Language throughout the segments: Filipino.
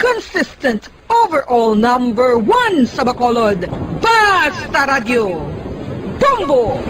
consistent, overall number 1 sa Bacolod, Basta Radio, Bombo!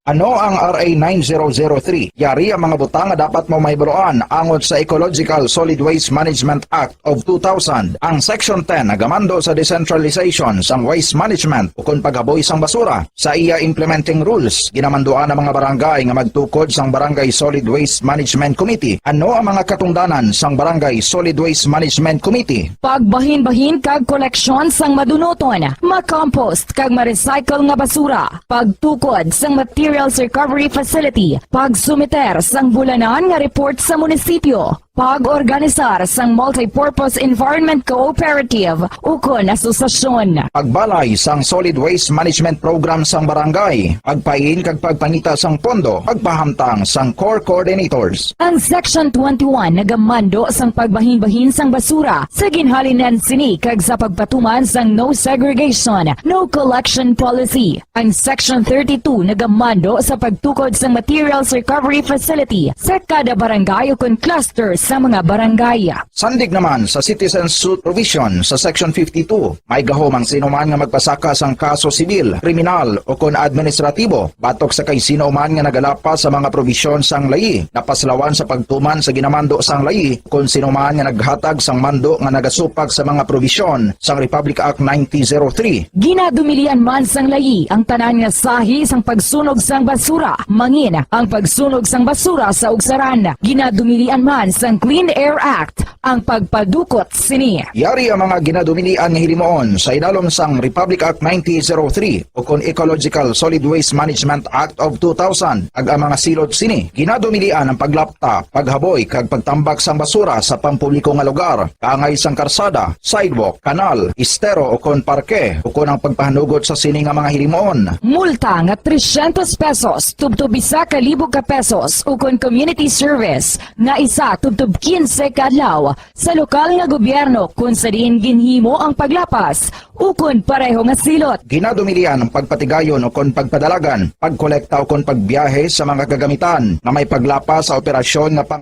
Ano ang RA 9003? Yari ang mga butang nga dapat mo maybuloan angot sa Ecological Solid Waste Management Act of 2000. Ang Section 10 nagamando sa decentralization sang waste management ukon paghaboy sang basura. Sa iya implementing rules, ginamanduan ang mga barangay nga magtukod sang Barangay Solid Waste Management Committee. Ano ang mga katungdanan sang Barangay Solid Waste Management Committee? Pagbahin-bahin kag koleksyon sang madunoton, makompost kag ma-recycle nga basura, pagtukod sang materials recovery facility, pagsumiter sang bulanan nga report sa munisipyo, pag-organisar sang multi-purpose environment cooperative ukon asosasyon, Pagbalay sang solid waste management program sang barangay, pagpain kag pagpangita sang pondo, pagpahamtang sang core coordinators. Ang Section 21 nagamando sang pagbahin-bahin sang basura sa ginhalinan sini kag sa pagpatuman sang no segregation, no collection policy. Ang Section 32 nagamando sa pagtukod sang materials recovery facility sa kada barangay ukon cluster sa mga barangay. Sandig naman sa citizen suit provision sa Section 52, may gahom ang sinuman nga magpasaka sang kaso sibil, kriminal o kon administratibo, batok sa kay sinuman nga nagalapas sa mga provision sang layi, napaslawan sa pagtuman sa ginamando sang layi, kon sinuman nga naghatag sang mando nga nagasupag sa mga provision sang Republic Act 9003. Ginadumilian man sang layi ang tanan nga sahi sang pagsunog sang basura, mangin ang pagsunog sang basura sa ugsaran. Ginadumilian man sang Clean Air Act ang pagpadukot sini. Yari ang mga ginadumilian nga hilimoon sa idalom sang Republic Act 9003 o kon Ecological Solid Waste Management Act of 2000. Ag ang mga silot sini, ginadumilian ang paglapta, paghaboy kag pagtambak sang basura sa pampubliko nga lugar, kaangay sang karsada, sidewalk, kanal, estero o kon parke o kon ang pagpahanugot sa sini nga mga hilimoon. Multa nga 300 pesos tubtub 1,000 ka pesos ukon community service nga isa tubtub 15 kadlaw sa lokal nga gobyerno kung sa diin ginhimo ang paglapas ukon pareho nga silot. Ginadumilian ang pagpatigayon o kon pagpadalagan, pagkolekta o kon pagbiyahe sa mga gagamitan na may paglapas sa operasyon nga pang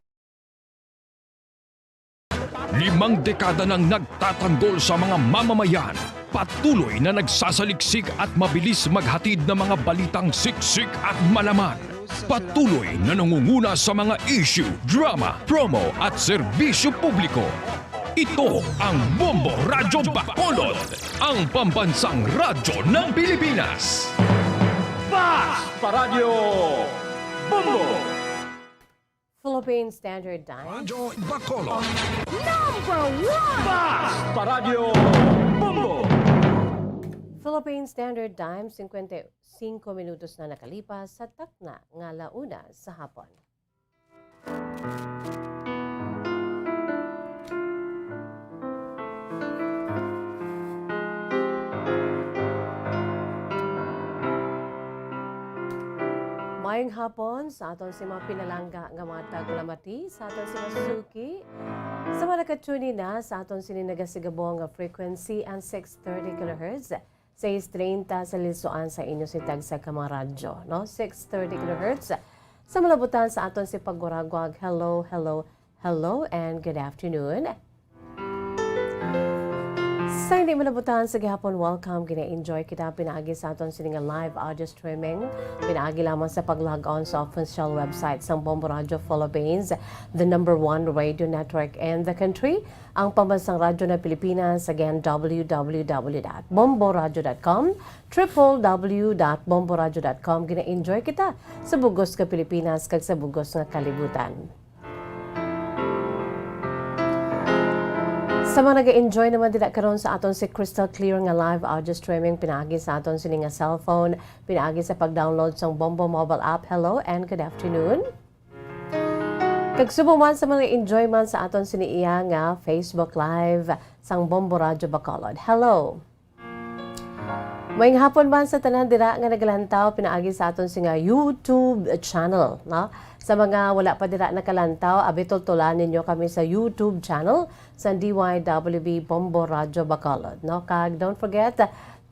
5 dekada nang nagtatanggol sa mga mamamayan, patuloy na nagsasaliksik at mabilis maghatid ng mga balitang siksik at malaman. Patuloy na nangunguna sa mga issue, drama, promo at serbisyo publiko. Ito ang Bombo Radyo Bacolod, ang pambansang radyo ng Pilipinas. Basta Radio Bombo! Philippine Standard Time. Radyo Bacolod. Number 1! Basta Radio Bombo! Philippine Standard Time, 55 minutos na nakalipas sa takna nga launa sa hapon. Mayong hapon sa aton si mga pinalangga nga mga taglamati, sa aton si Masuki, sa mga nakatuni na sa aton sininagasigabong nga frequency ang 630 kHz, 630 sa lisuan sa inyo si Tagsa ka mga radyo, no? 630 kHz. Sa malabutan sa aton si Paguragwag, hello, hello, hello, and good afternoon. Sa hindi malabutan sa gihapon, welcome. Gina-enjoy kita pinaagi sa aton sininga live audio streaming. Pinaagi lamang sa pag-log on sa official website sang Bombo Radio Philippines, the #1 radio network in the country. Ang pambansang radyo na Pilipinas, again, www.bomboradio.com, www.bomboradio.com. Gina-enjoy kita sa bugos ka Pilipinas kag sa bugos nga kalibutan. Sa mga nag-enjoy naman din karon sa aton si crystal clear nga live audio streaming, pinaagi sa aton sini nga cellphone, pinaagi sa pag-download sang Bombo mobile app. Hello and good afternoon. Kag subong man sa mga enjoy man sa aton sini iya nga Facebook live sang Bombo Radio Bacolod. Hello. Mayong hapon man sa tanan dira nga nagalantaw, pinaagi sa aton si nga YouTube channel, no? Sa mga wala pa dira nakalantaw, abitol-tulan ninyo kami sa YouTube channel sa DYWB Bombo Radio Bacolod, no? Kag don't forget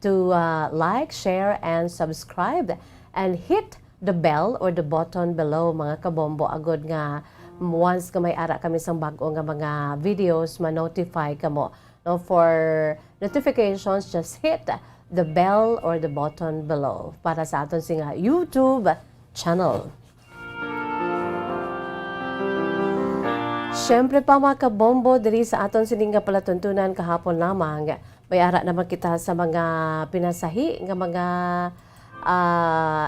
to like, share, and subscribe, and hit the bell or the button below mga kabombo agod nga once ka may ara kami sang bag-o nga mga videos ma-notify kamo. No, for notifications, just hit the bell or the button below para sa aton singa YouTube channel. Siyempre pa mga kabombo, diri sa aton sininga palatuntunan kahapon lamang, may ara naman kita sa mga pinasahi nga mga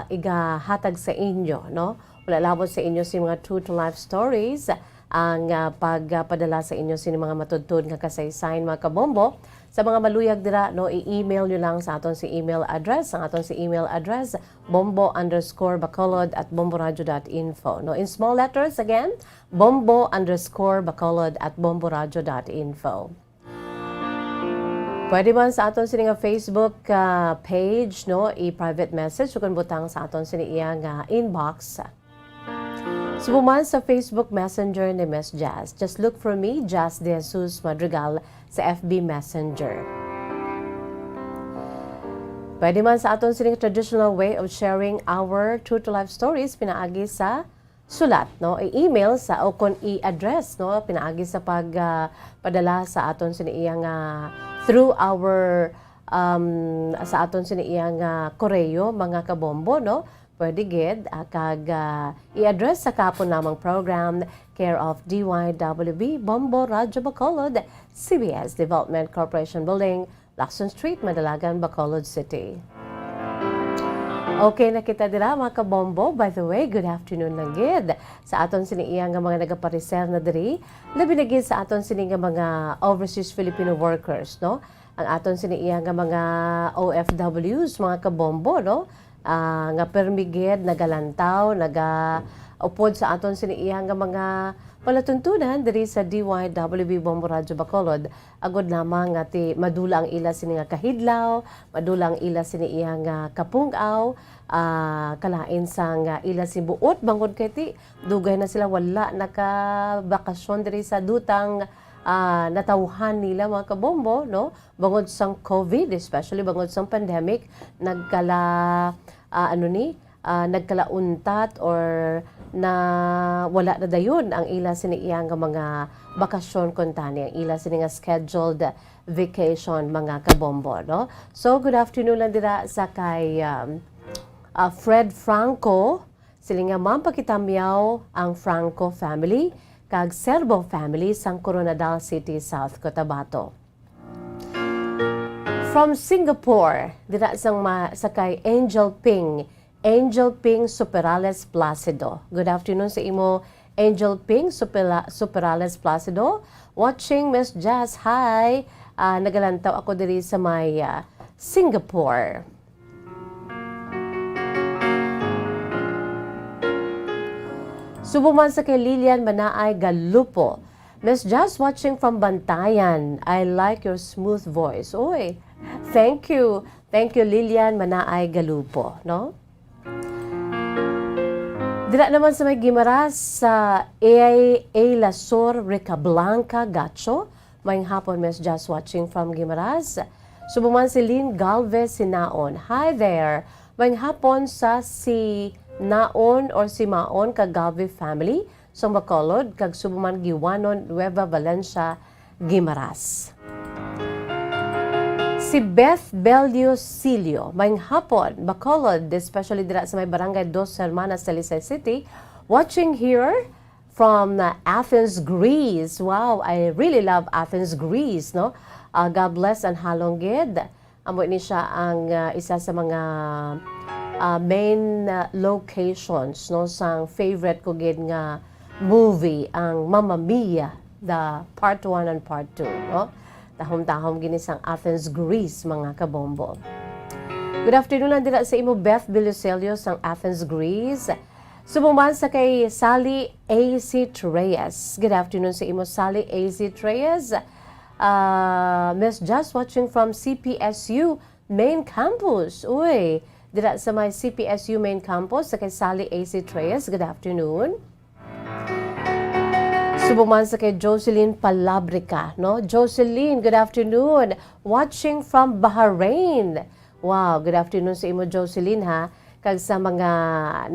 igahatag sa inyo, no? Wala labot sa inyo si mga true to life stories ang pagpadala sa inyo sa mga matudtod nga kasaysayan mga kabombo. Sa mga maluyag dira, no, i-email nyo lang sa aton si email address. Ang aton si email address, bombo_bacolod@bomboradio.info. No, in small letters again, bombo_bacolod@bomboradio.info. Pwede man sa aton sininga Facebook page, no, i-private message kung butang sa aton siniyang inbox. Subuman sa Facebook Messenger ni Miss Jazz. Just look for me, Jazz Jesus-Madrigal, sa FB Messenger. Pwede man sa aton sining traditional way of sharing our true to life stories pinaagi sa sulat, no, i-email sa o kon i-address, no, pinaagi sa pagpadala sa aton siniyang through our sa aton siniyang koreo mga kabombo, no. Pwede gid kag i-address sa Kahapon Lamang program, care of DYWB Bombo Radio Bacolod, CBS Development Corporation Building, Lacson Street, Madalagan, Bacolod City. Okay, nakita dira mga kabombo. By the way, good afternoon lang gid sa aton siniyang nga mga nagapariser na diri, labi na gid sa aton sining mga overseas Filipino workers, no? Ang aton siniyang nga mga OFWs, mga kabombo, no? Nga permigid, nagalantaw, nagaupod sa aton siniyang nga mga palatuntunan diri sa DYWB Bombo Radio Bacolod. Agod lamang nga ti madula ang ila sini nga kahidlaw, madula ang ila sini iyang kapungaw, kalain sang ila si buot bangod kay ti dugay na sila wala nakabakasyon diri sa dutang natawhan nila mga kabombo, no? Bangod sang COVID, especially bangod sang pandemic, nagkalauntat or na wala na dayon ang ila siniyang mga bakasyon kuntani, ang ila sini nga scheduled vacation mga kabombo, no? So good afternoon lang dira sa kay Fred Franco, sila nga mampakitamyaw ang Franco family kag Serbo family sang Coronadal City, South Cotabato. From Singapore, dira sa kay Angel Ping Superales Placido. Good afternoon sa imo, Angel Ping Superales Placido. Watching Miss Jazz, hi! Nagalantaw ako diri sa may Singapore. Subuman sa kay Lilian Manaay Galupo. Miss Jazz, watching from Bantayan. I like your smooth voice. Oy, thank you. Thank you, Lilian Manaay Galupo, no? Dira naman sa may Gimaras sa A. Lasor Recablanca Gacho. Mayang hapon, Miss Jazz, watching from Gimaras. Subuman si Lynn Galvez Sinaon. Hi there. Mayang hapon sa si Naon or si Maon kag Galvez family sa Bacolod kag subuman Giwanon Nueva Valencia Gimaras. Si Beth Belio Silio, mayang hapon, Bacolod, especially dira sa may barangay Dos Hermanas, Talisay City, watching here from Athens, Greece. Wow, I really love Athens, Greece, no? God bless and halonggid. Amo ni siya ang isa sa mga main locations, no, sang favorite ko gid nga movie, ang Mamma Mia, the part 1 and part 2, no? Tahom-tahom gini sang Athens, Greece, mga kabombo. Good afternoon lang dira sa imo, Beth Bilucelio sang Athens, Greece. Subuman sa kay Sally A.C. Treyes. Good afternoon sa imo, Sally A.C. Treyes. Miss Just watching from CPSU Main Campus. Uy, dira sa may CPSU Main Campus sa kay Sally A.C. Treyes. Good afternoon. Subuman sa kay Jocelyn Palabrica, no? Jocelyn, good afternoon. Watching from Bahrain. Wow, good afternoon sa imo, Jocelyn, ha? kag sa mga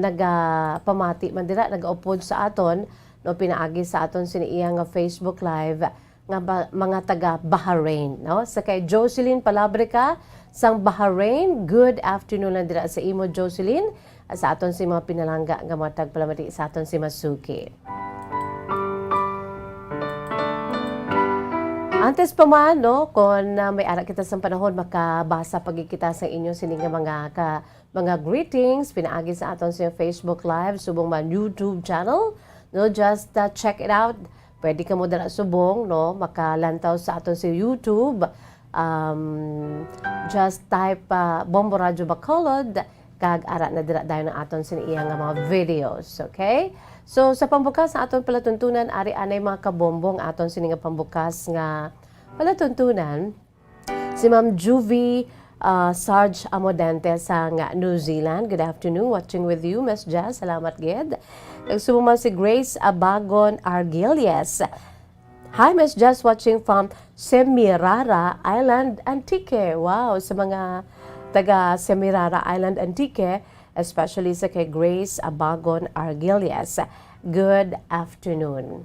nagapamati man dira nagaupod sa aton no pinaagi sa aton siniya nga Facebook Live nga mga taga Bahrain no sa kay Jocelyn Palabrica sang Bahrain. Good afternoon lang dira sa imo Jocelyn at sa aton si mga pinalangga nga matag palamati sa aton si Masuki. Antes pa man, no, kung may ara kita sa panahon, makabasa pagkikita sa inyo sining mga greetings, pinaagi sa aton sa Facebook Live, subong man YouTube channel, no, just check it out. Pwede ka mo dala subong, no, makalantaw sa aton sa YouTube. Just type Bombo Radio Bacolod, kag ara na dira dayon ang aton siniya nga mga videos, okay? So sa pambukas sa aton palatuntunan ari anay mga kabombong aton sini nga pambukas nga palatuntunan si Ma'am Juvie Sarge Amodente sa nga New Zealand. Good afternoon, watching with you Miss Jazz. Salamat gid. Nagsuman si Grace Abagon Argilies. Hi Miss Jazz, watching from Semirara Island, Antique. Wow, sa mga taga Semirara Island, Antique, especially sa kay Grace Abagon Argilies. Good afternoon.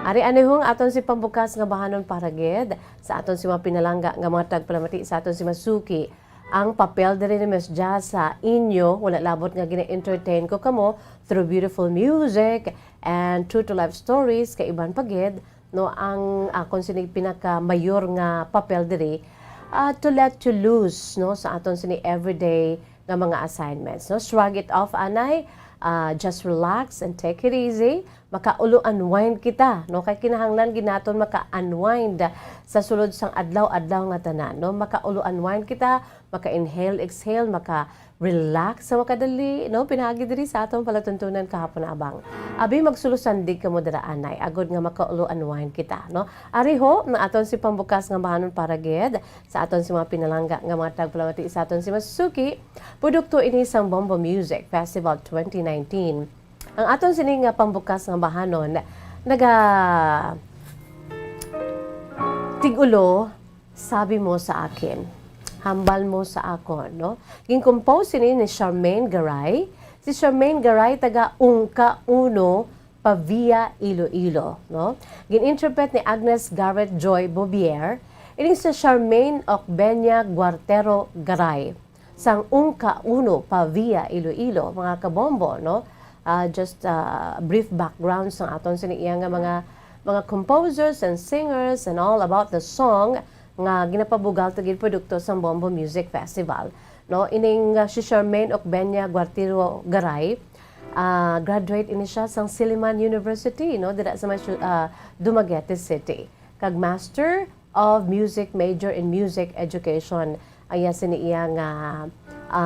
Ari anihong aton si pambukas nga bahanon para gid sa aton si mga pinalangga nga mga tagpalamati sa aton si Masuki. Ang papel diri ni Miss Jazz sa inyo wala labot nga gina-entertain ko kamo through beautiful music and true to life stories kay iban pagid no ang akon sinig pinaka mayor nga papel diri to let you loose no sa aton sini everyday nga mga assignments. No? Shrug it off, anay. Just relax and take it easy. Maka-ulo-unwind kita. No? Kay kinahanglan ginaton maka-unwind sa sulod sang adlaw-adlaw nga tanan. No? Maka-ulo-unwind kita, maka-inhale, exhale, maka-relax sa makadali. No? Pinagi diri sa atong palatuntunan kahapon abang. Abi magsulusandig ka mo dira anay. Agod nga maka-ulo-unwind kita. No? Ariho, na aton si pambukas nga bahanon para gid sa aton si mga pinalangga nga mga tagpalamati sa aton si Masuki. Produkto ini sang Bombo Music Festival 2019. Ang aton sining nga pambukas nga bahanon tigulo sabi mo sa akin, hambal mo sa akon, no? Gin-compose ni Charmaine Garay. Si Charmaine Garay taga Ungka Uno, Pavia, Iloilo, no? Gin-interpret ni Agnes Garrett Joy Bobier. Ining si Charmaine Ocbenia Guartero Garay sang Ungka Uno, Pavia, Iloilo, mga kabombo, no? Just brief background sa aton siniya nga mga composers and singers and all about the song nga ginapabugal to gid produkto sa Bombo Music Festival. No, ining si Charmaine Ocbenia Guartero Garay, graduate ini siya sa Silliman University, no, dira sa Dumaguete City. Kag Master of Music major in Music Education aya siniya nga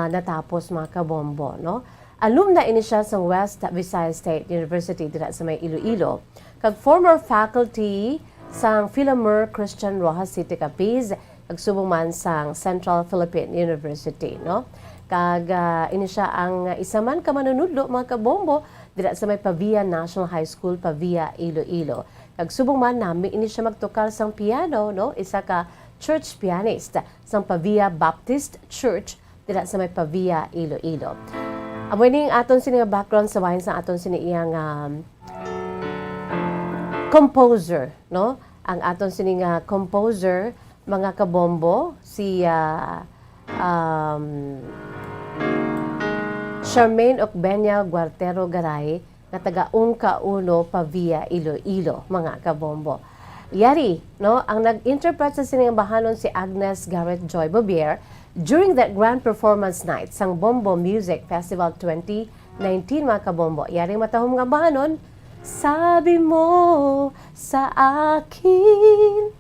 natapos mga kabombo, no. Alumna ini siya sa West Visayas State University dira sa may Iloilo. Kag former faculty sang Philomer Christian Rojas City Capiz, kag subong man sang Central Philippine University, no? Kag ini siya ang isa man ka manunudlo mga kabombo dira sa may Pavia National High School, Pavia, Iloilo. Kag subong man nami ini siya magtukal sang piano, no? Isa ka church pianist sang Pavia Baptist Church dira sa may Pavia, Iloilo. Amoy ning aton sini background sa bahin sa aton sini iyang composer, no? Ang aton sini nga composer mga kabombo si Charmaine Ocbenia Guartero Garay nga taga Ungka Uno, Pavia, Iloilo, mga kabombo. Yari, no? Ang nag-interpret sa sini bahanon si Agnes Garrett Joy Bobier during that grand performance night sang Bombo Music Festival 2019, mga kabombo. Yari matahom nga bahanon, sabi mo sa akin.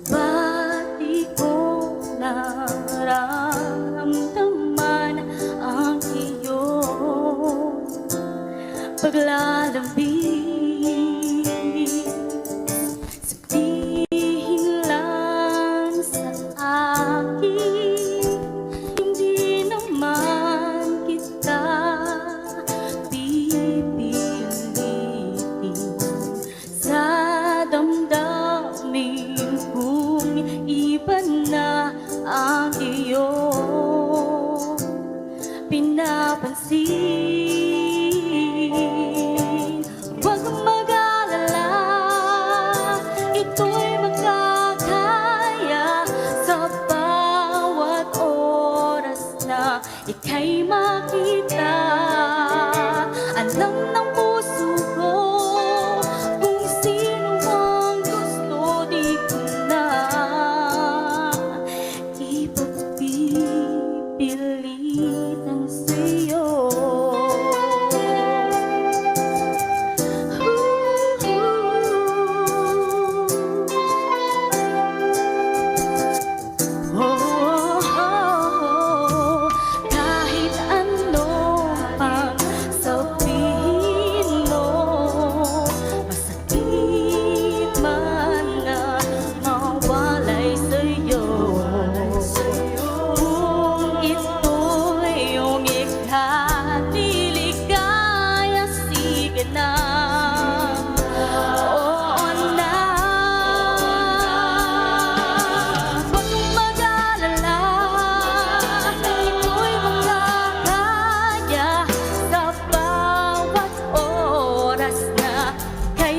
Bye.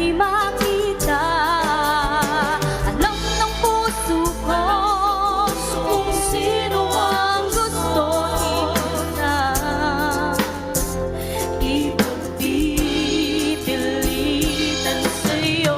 ika'y makita. Alam ng puso ko kung sino ang gusto kita. Ipagpipilitan sa'yo.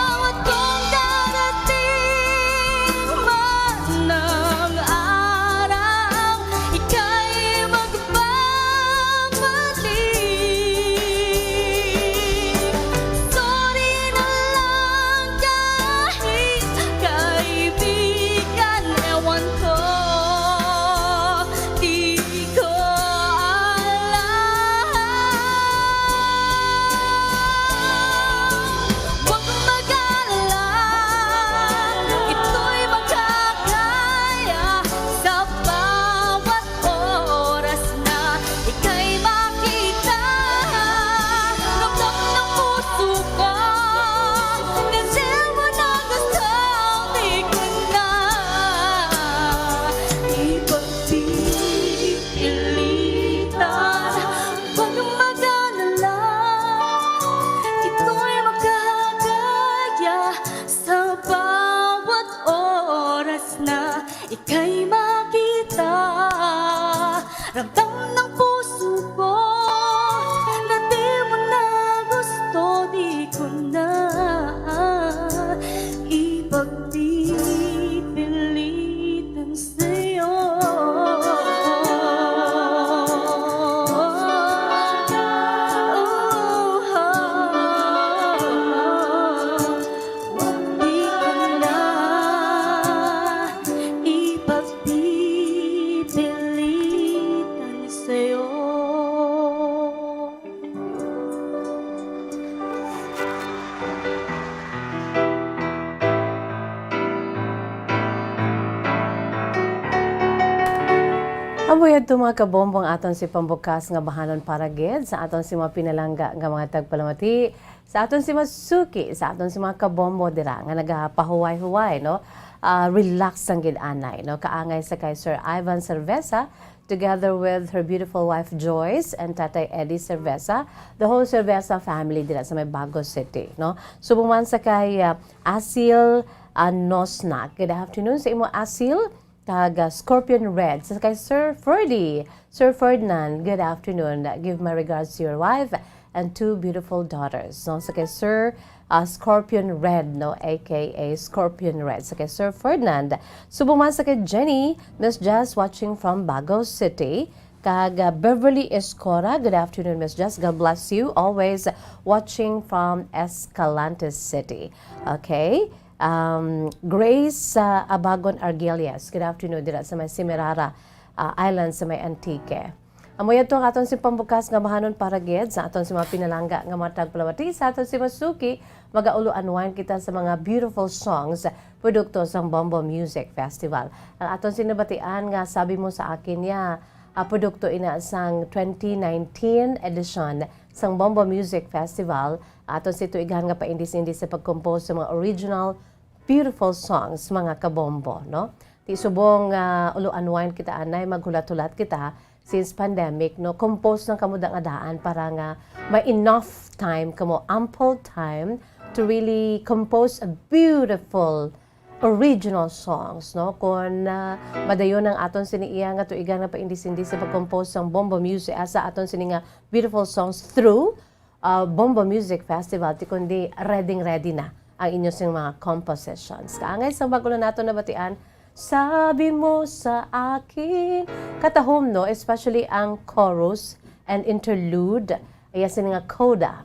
At kung darating man ang araw, ika'y magbabalik. Sorry na lang kahit kaibigan, ewan ko, di ko alam. Huwag mag-alala, ito'y magkakaya sa bawat oras na ika'y makita. Ramdam ng puso ko, deserve mo na gusto, di ko na ipagpipilitan. Huwag mag-alala, ito'y magkakaya sa bawat oras na ika'y makita. Ramdam ng puso ko na di mo na gusto, di ko na ipagpipilitan sa'yo. Di ko na ipagpipilitan sa'yo. Amuyad to mga kabombong aton si pambukas nga bahanon para gid sa aton si mga pinalangga nga mga tagpalamati, sa aton si masuki, sa aton si mga kabombo dira nga nagapahuway-huway, no? Relax ang gid anay, no? Kaangay sa kay Sir Ivan Cerveza together with her beautiful wife Joyce and Tatay Eddie Cerveza, the whole Cerveza family dira sa may Bago City, no? Subong man sa kay Asil Nosnak. Good afternoon sa imo Asil. Taga Scorpion Red. Sa kay Sir Ferdinand, good afternoon. Give my regards to your wife and two beautiful daughters. No, sa kay Sir Scorpion Red, no, aka Scorpion Red. Sa kay Sir Ferdinand. Subong man sa kay Jenny, Miss Jess watching from Bago City. Kag Beverly Escora, good afternoon, Miss Jess. God bless you. Always watching from Escalante City. Okay. Grace Abagon Argelias, good afternoon dira sa may Simirara Island sa may Antique. Amoy ato aton si pambukas nga bahanon para gid sa aton si mga pinalangga nga matag palawati sa aton si Masuki magaulo unwind kita sa mga beautiful songs produkto sang Bombo Music Festival. Ang aton sinabatian nga sabi mo sa akin niya produkto ina sang 2019 edition sang Bombo Music Festival. Aton si tuigahan nga paindis-indis sa pag-compose sa mga original beautiful songs mga kabombo, no? Ti subong ulo unwind kita anay maghulat-hulat kita since pandemic, no? Compose ng kamudang adaan para nga may enough time kamo, ample time to really compose a beautiful original songs, no? Kung madayon ang aton siniiya nga tuigan nga paindis-indis sa pag-compose ng Bombo Music asa aton sini nga beautiful songs through Bombo Music Festival, ti kundi ready na ang inyo sing mga compositions. Kaangay sa bago na nato nabatian, sabi mo sa akin, katahom, no? Especially ang chorus and interlude, ay sini nga coda.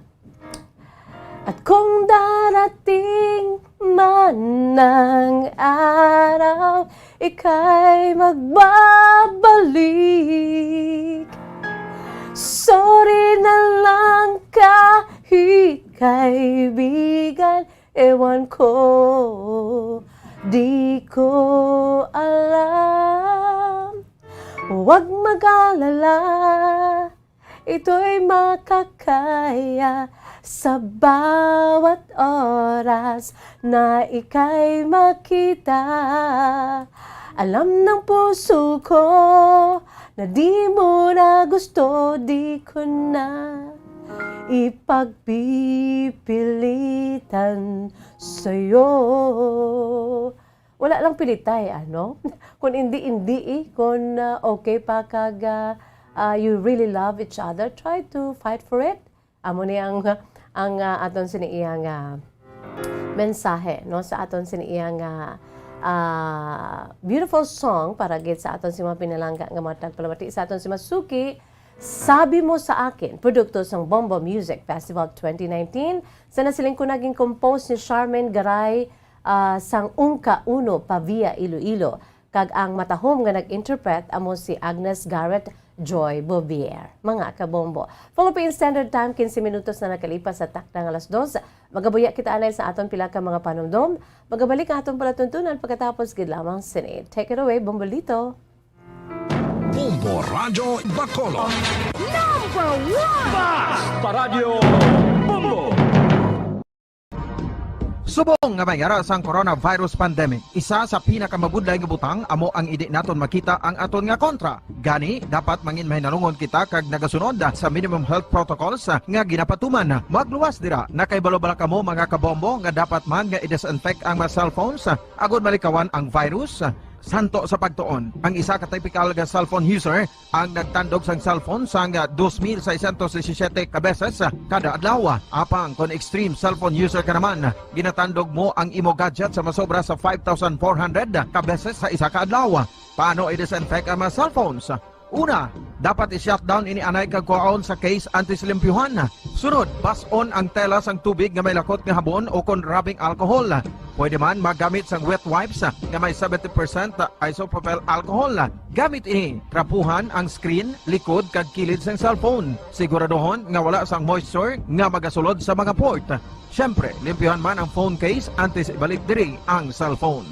At kung darating man ng araw, ika'y magbabalik. Sorry na lang kahit kaibigan, ewan ko, di ko huwag mag-alala, ito'y makakaya sa bawat oras na ika'y makita. Alam ng puso ko na di mo na gusto, di ko na ipagpipilitan sa'yo. Wala lang pilitay, ano? Kung hindi, kung okay pa kag you really love each other, try to fight for it. Amo ni ang aton siniiyang mensahe, no? Sa aton siniiyang beautiful song para gid sa aton si mga pinalangga nga matag palabati sa aton si Masuki. Sabi mo sa akin, produkto sang Bombo Music Festival 2019, sa nasiling ko naging compose ni Charmaine Garay sang Ungka Uno Pavia Iloilo. Kag ang matahom nga nag-interpret amo si Agnes Garrett Joy Bouvier. Mga kabombo. Philippine Standard Time, 15 minutos na nakalipas sa takdang alas 2. Magabuya kita anay sa aton pila ka mga panumdom. Magabalik ang aton palatuntunan pagkatapos gid lamang sini. Take it away, Bombolito. Bombo Radio Bacolod. Fast Paradyo Bombo! Subong nga mayara sang coronavirus pandemic, isa sa pinakamabudlay nga butang amo ang idi naton makita ang aton nga kontra. Gani dapat mangin mahinalungon kita kag nagasunod sa minimum health protocols nga ginapatuman. Magluwas dira na kay balo-bala kamo mga kabombo nga dapat man nga i-disinfect ang mga cellphones agud malikawan ang virus. Santo sa pagtuon, ang isa ka typical nga cellphone user ang nagtandog sang cellphone sang 2,617 ka beses kada adlaw. Apang kon extreme cellphone user ka naman, ginatandog mo ang imo gadget sa masobra sa 5,400 ka beses sa isa ka adlaw. Paano i-disinfect ang mga cellphones? Una, dapat i-shutdown ini anay kagkuhaon sa case antisilimpyuhan. Sunod, pass-on ang tela sang tubig nga may lakot nga habon o kon rubbing alcohol. Pwede man magamit sang wet wipes nga may 70% isopropyl alcohol. Gamit ini, trapuhan ang screen, likod kag kilid sang cellphone. Siguraduhon nga wala sang moisture nga magasulod sa mga port. Syempre, limpyuhan man ang phone case antes ibalik diri ang cellphone.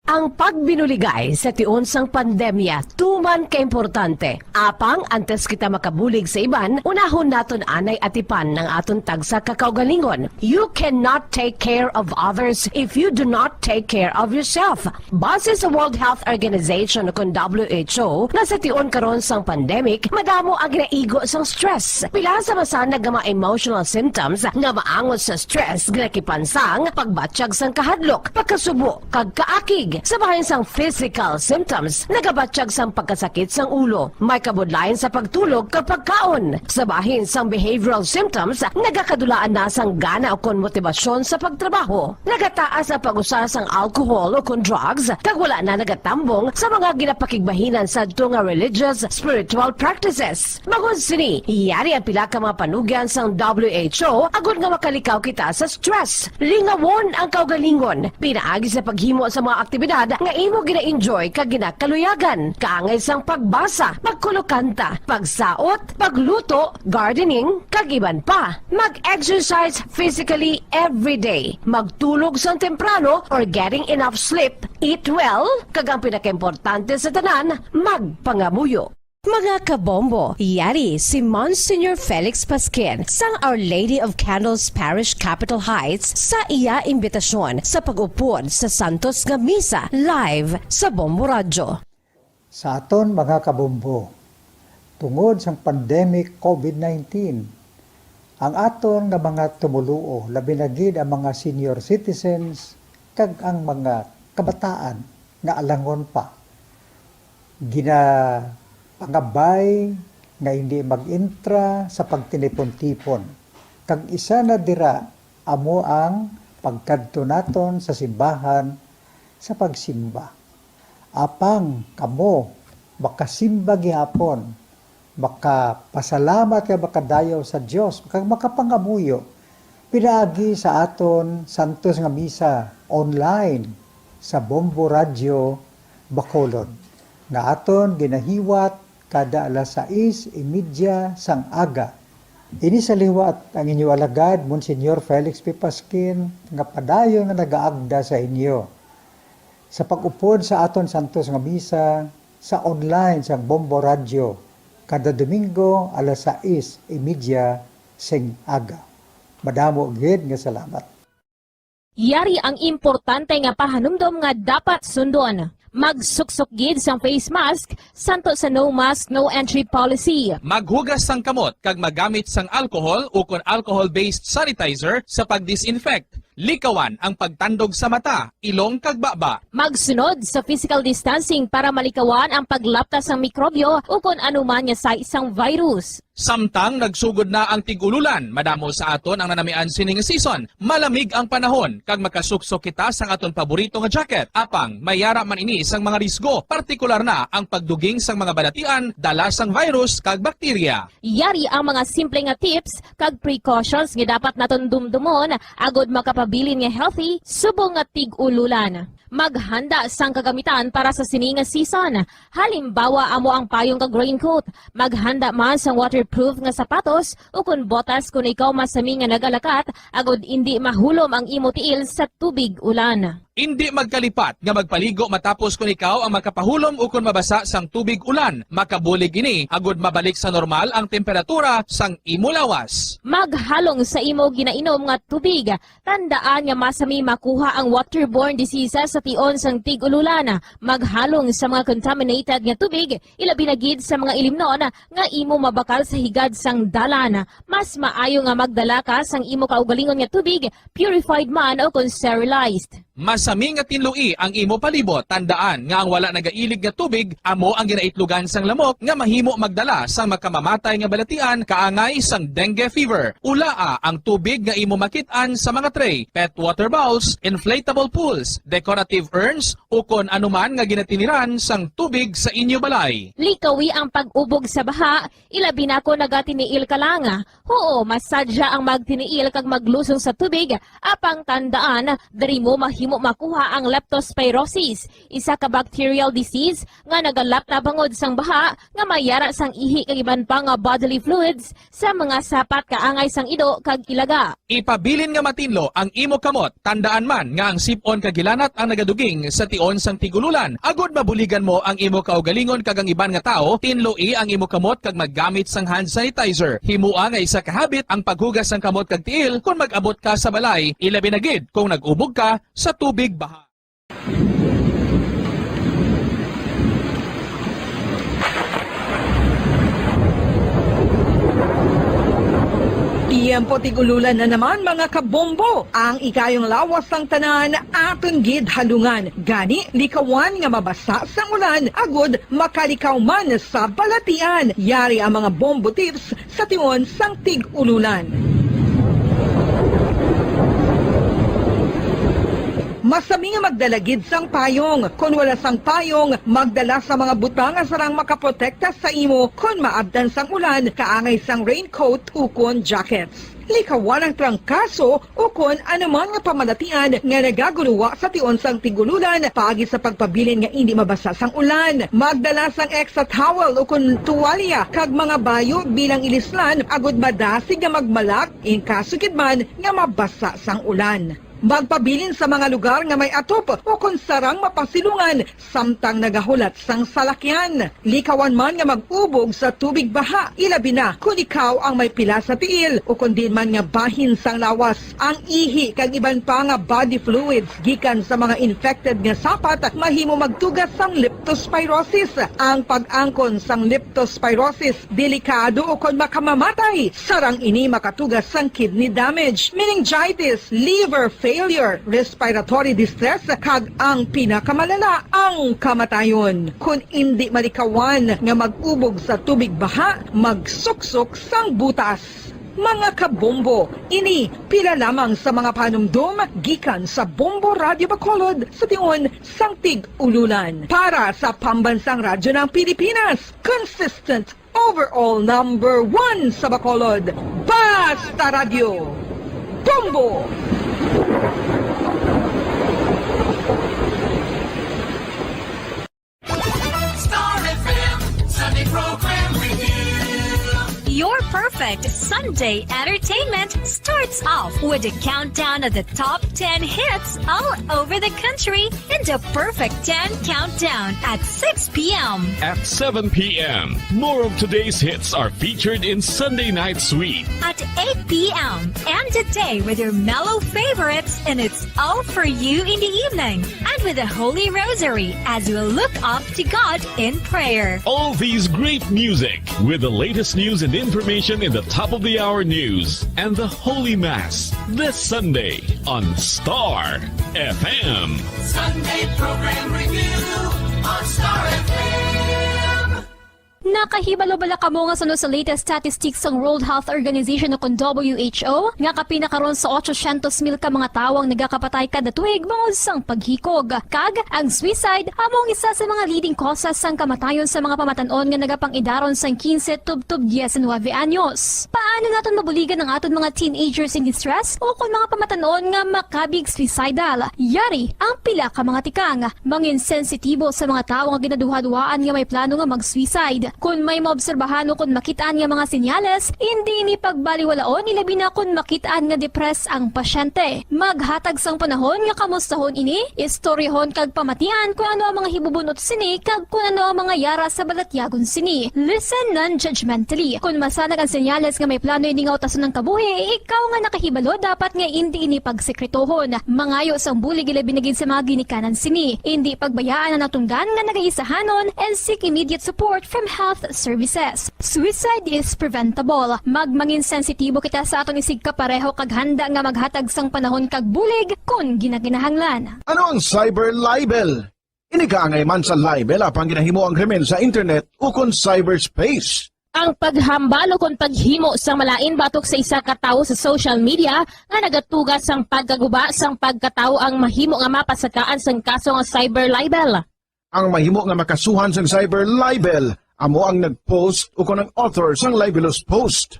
Ang pagbinuligay sa tiun sang pandemya, tuman ka-importante. Apang, antes kita makabulig sa iban, unahon naton anay atipan ng aton tagsa kakaugalingon. You cannot take care of others if you do not take care of yourself. Base sa World Health Organization o WHO, na sa tiun karon sang pandemic, madamo ang ginaigo sang stress. Pila sa masanag nga mga emotional symptoms nga maangot sa stress, ginakipansang, pagbatsyag sang kahadlok, pagkasubo, kag kaakig. Sa bahin sang physical symptoms, nagabatsyag sang pagkasakit sang ulo, may kabudlayan sa pagtulog kapag kaon. Sa bahin sang behavioral symptoms, nagakadulaan na sang gana o kon motibasyon sa pagtrabaho. Nagataas ang pag-usa sang alcohol o kon drugs, kag wala na nagatambong sa mga ginapakigbahinan sa nga religious, spiritual practices. Magod sini, iyari ang pila ka mga panugyan sang WHO agud nga makalikaw kita sa stress. Lingawon ang kaugalingon, pinaagi sa paghimo sa mga aktibidad nga imo gina-enjoy kag ginakaluyagan. Kaangay sang pagbasa, pagkulokanta, pagsaot, pagluto, gardening, kag iban pa. Mag-exercise physically every day. Magtulog sang temprano or getting enough sleep. Eat well, kag ang pinakaimportante sa tanan, magpangamuyo. Mga kabombo, yari si Monsignor Felix Pasquin sang Our Lady of Candles Parish Capitol Heights sa iya imbitasyon sa pag-upod sa Santos nga Misa live sa Bombo Radio. Sa aton mga kabombo, tungod sang pandemic COVID-19, ang aton nga mga tumuluo, labi na gid ang mga senior citizens kag ang mga kabataan nga alangon pa. Pangabay nga hindi mag-intra sa pagtinipon-tipon. Kag isa na dira amo ang pagkadto naton sa simbahan sa pagsimba. Apang kamo makasimba gihapon, makapasalamat kay makadayaw sa Dios, kag makapangamuyo pinaagi sa aton Santos nga Misa online sa Bombo Radio Bacolod nga aton ginahiwat kada alas 6:30 sang aga. Ini sa liwat ang inyo alagad, Monsignor Felix P. Pasquin, nga padayon nga nagaagda sa inyo. sa pag-upod sa aton santos nga misa sa online sa Bombo Radio kada Domingo alas 6:30 sing aga. Madamo gid nga salamat. Yari ang importante nga pahanumdom nga dapat sundon. Magsuksok gid sang face mask santo sa no mask no entry policy. Maghugas sang kamot kag magamit sang alcohol o kon alcohol-based sanitizer sa pag-disinfect. Likawan ang pagtandog sa mata, ilong kag baba. Magsunod sa physical distancing para malikawan ang paglaptas ng mikrobyo o kung anuman niya sa isang virus. Samtang nagsugod na ang tigululan, madamo sa aton ang nanamian sining season. Malamig ang panahon kag makasuksok kita sang aton paborito nga jacket. Apang mayara man ini sang mga risgo, partikular na ang pagduging sang mga balatian dala sang virus kag bakterya. Yari ang mga simple nga tips kag precautions nga dapat naton dumdumon agod makapabilin nga healthy subong nga tig-ululan. Maghanda sang kagamitan para sa sining nga season. Halimbawa amo ang payong kag raincoat. Maghanda man sang waterproof nga sapatos o kun botas kung ikaw masami nga nagalakat agod hindi mahulom ang imo tiil sa tubig ulan. Hindi magkalipat nga magpaligo matapos kung ikaw ang makapahulom o kung mabasa sang tubig ulan. Makabulig ini agod mabalik sa normal ang temperatura sang imo lawas. Maghalong sa imo ginainom nga tubig. Tandaan nga masami makuha ang waterborne diseases sa tion sang tig-ululan. Maghalong sa mga contaminated nga tubig, ilabi na gid sa mga ilimnon nga imo mabakal sa higad sang dalan. Mas maayo nga magdala ka sang imo kaugalingon nga tubig, purified man o kung sterilized. Masami nga tinlui ang imo palibot. Tandaan nga ang wala nagailig nga tubig amo ang ginaitlugan sang lamok nga mahimo magdala sang makamamatay nga balatian kaangay sang dengue fever. Ulaa ang tubig nga imo makit-an sa mga tray, pet water bowls, inflatable pools, decorative urns o kon anuman nga ginatiniran sang tubig sa inyo balay. Likawi ang pag-ubog sa baha, ilabi na ko nagatiniil ka lang. Oo, masadya ang magtiniil kag maglusong sa tubig, apang tandaan, dari mo mahimo makuha ang leptospirosis, isa ka bacterial disease nga nagalap na bangod sang baha nga mayara sang ihi kag iban pa nga bodily fluids sa mga sapat kaangay sang ido kag ilaga. Ipabilin nga matinlo ang imo kamot. Tandaan man nga ang sipon kag gilanat ang nagaduging sa tion sang tigululan. Agod mabuligan mo ang imo kaugalingon kag ang iban nga tao, tinloi ang imo kamot kag maggamit sang hand sanitizer. Himua nga isa ka habit ang paghugas sang kamot kag tiil kung mag-abot ka sa balay, ilabi na gid kung nag-ubog ka sa tubig baha. Tiempo tigululan na naman mga kabombo. Ang ikayong lawas ng tanan aton gid halungan. Gani likawan nga mabasa sa ulan agod makalikaw man sa balatian. Yari ang mga bombo tips sa tion sang tig-ululan. Masami nga magdalagid sang payong. Kung wala sang payong, magdala sa mga butang nga sarang makaprotekta sa imo kung maabdan sang ulan, kaangay sang raincoat ukon jackets. Likawan ang trangkaso o kung anuman nga pamalatian nga nagaguluwa sa tion sang tigululan paagi sa pagpabilin nga hindi mabasa sang ulan. Magdala sang extra towel o kung tuwalya kag mga bayo bilang ilislan agod madasig nga magmalak in kaso man nga mabasa sang ulan. Magpabilin sa mga lugar nga may atop o kung sarang mapasilungan samtang nagahulat sang salakyan. Likawan man nga mag-ubog sa tubig baha, ilabi na kung ikaw ang may pila sa tiil o kung din man nga bahin sang lawas. Ang ihi kag iban pa nga body fluids gikan sa mga infected nga sapat mahimo magtugas sang leptospirosis. Ang pag-angkon sang leptospirosis delikado o kung makamamatay. Sarang ini makatugas sang kidney damage, meningitis, liver failure, respiratory distress, kag ang pinakamalala, ang kamatayon. Kung hindi malikawan nga mag-ubog sa tubig baha, magsuksok sang butas. Mga kabombo, ini pila lamang sa mga panumdum gikan sa Bombo Radio Bacolod sa tion sang tig-ululan. Para sa pambansang radyo ng Pilipinas, consistent overall number 1 sa Bacolod, Basta Radio, Bombo! Your perfect Sunday Sunday entertainment starts off with a countdown of the top 10 hits all over the country in the Perfect 10 Countdown at 6 p.m. At 7 p.m., more of today's hits are featured in Sunday Night Sweet. At 8 p.m. End the day with your mellow favorites and it's all for you in the evening. And with the Holy Rosary as you look up to God in prayer. All these great music with the latest news and information in the top of the hour news and the Holy Mass this Sunday on Star FM. Sunday program review on Star FM. Nakahibalo-bala ka mo nga sunod sa latest statistics ng World Health Organization o WHO nga kapinakaron sa 800,000 ka mga tawang nagakapatay kada tuig bangod sang paghikog. Kag ang suicide among isa sa mga leading causes sang kamatayon sa mga pamatanon nga nagapangidaron sang 15 tub 19 anyos. Paano naton mabuligan ang aton mga teenagers in distress o kung mga pamatanon nga makabig suicidal? Yari ang pila ka mga tikang mangin sensitibo sa mga tawo nga ginaduha-duhaan nga may plano nga mag-suicide. Kung may maobserbahan o kung makitaan nga mga senyales, hindi ni pagbaliwalaon ilabi na kung makitaan nga depress ang pasyente. Maghatag sang panahon nga kamustahon ini, istoryahon kag pamatian kung ano ang mga hibubunot sini kag kung ano ang mga yara sa balatyagon sini. Listen non-judgmentally. Kung masanag ang senyales nga may plano ini nga utason ng kabuhi, ikaw nga nakahibalo dapat nga hindi ini pagsekretohon. Mangayo sang bulig ilabi na gid sa mga ginikanan sini. Hindi pagbayaan ang natunggan nga nagaisahanon and seek immediate support from health services. Suicide is preventable. Magmangin sensitibo kita sa aton isig kapareho kag handa nga maghatag sang panahon kag bulig kung ginaginahanglan. Ano ang cyber libel? Inigaangay man sa libel apang ginahimo ang krimen sa internet o kung cyberspace. Ang paghambalo kung paghimo sang malain batok sa isa ka tawo sa social media nga nagatugas sang pagkaguba sang pagkatawo ang mahimo nga mapasakaan sang kaso nga cyber libel. Ang mahimo nga makasuhan sang cyber libel amo ang nag-post o kung ang author sang libelous post.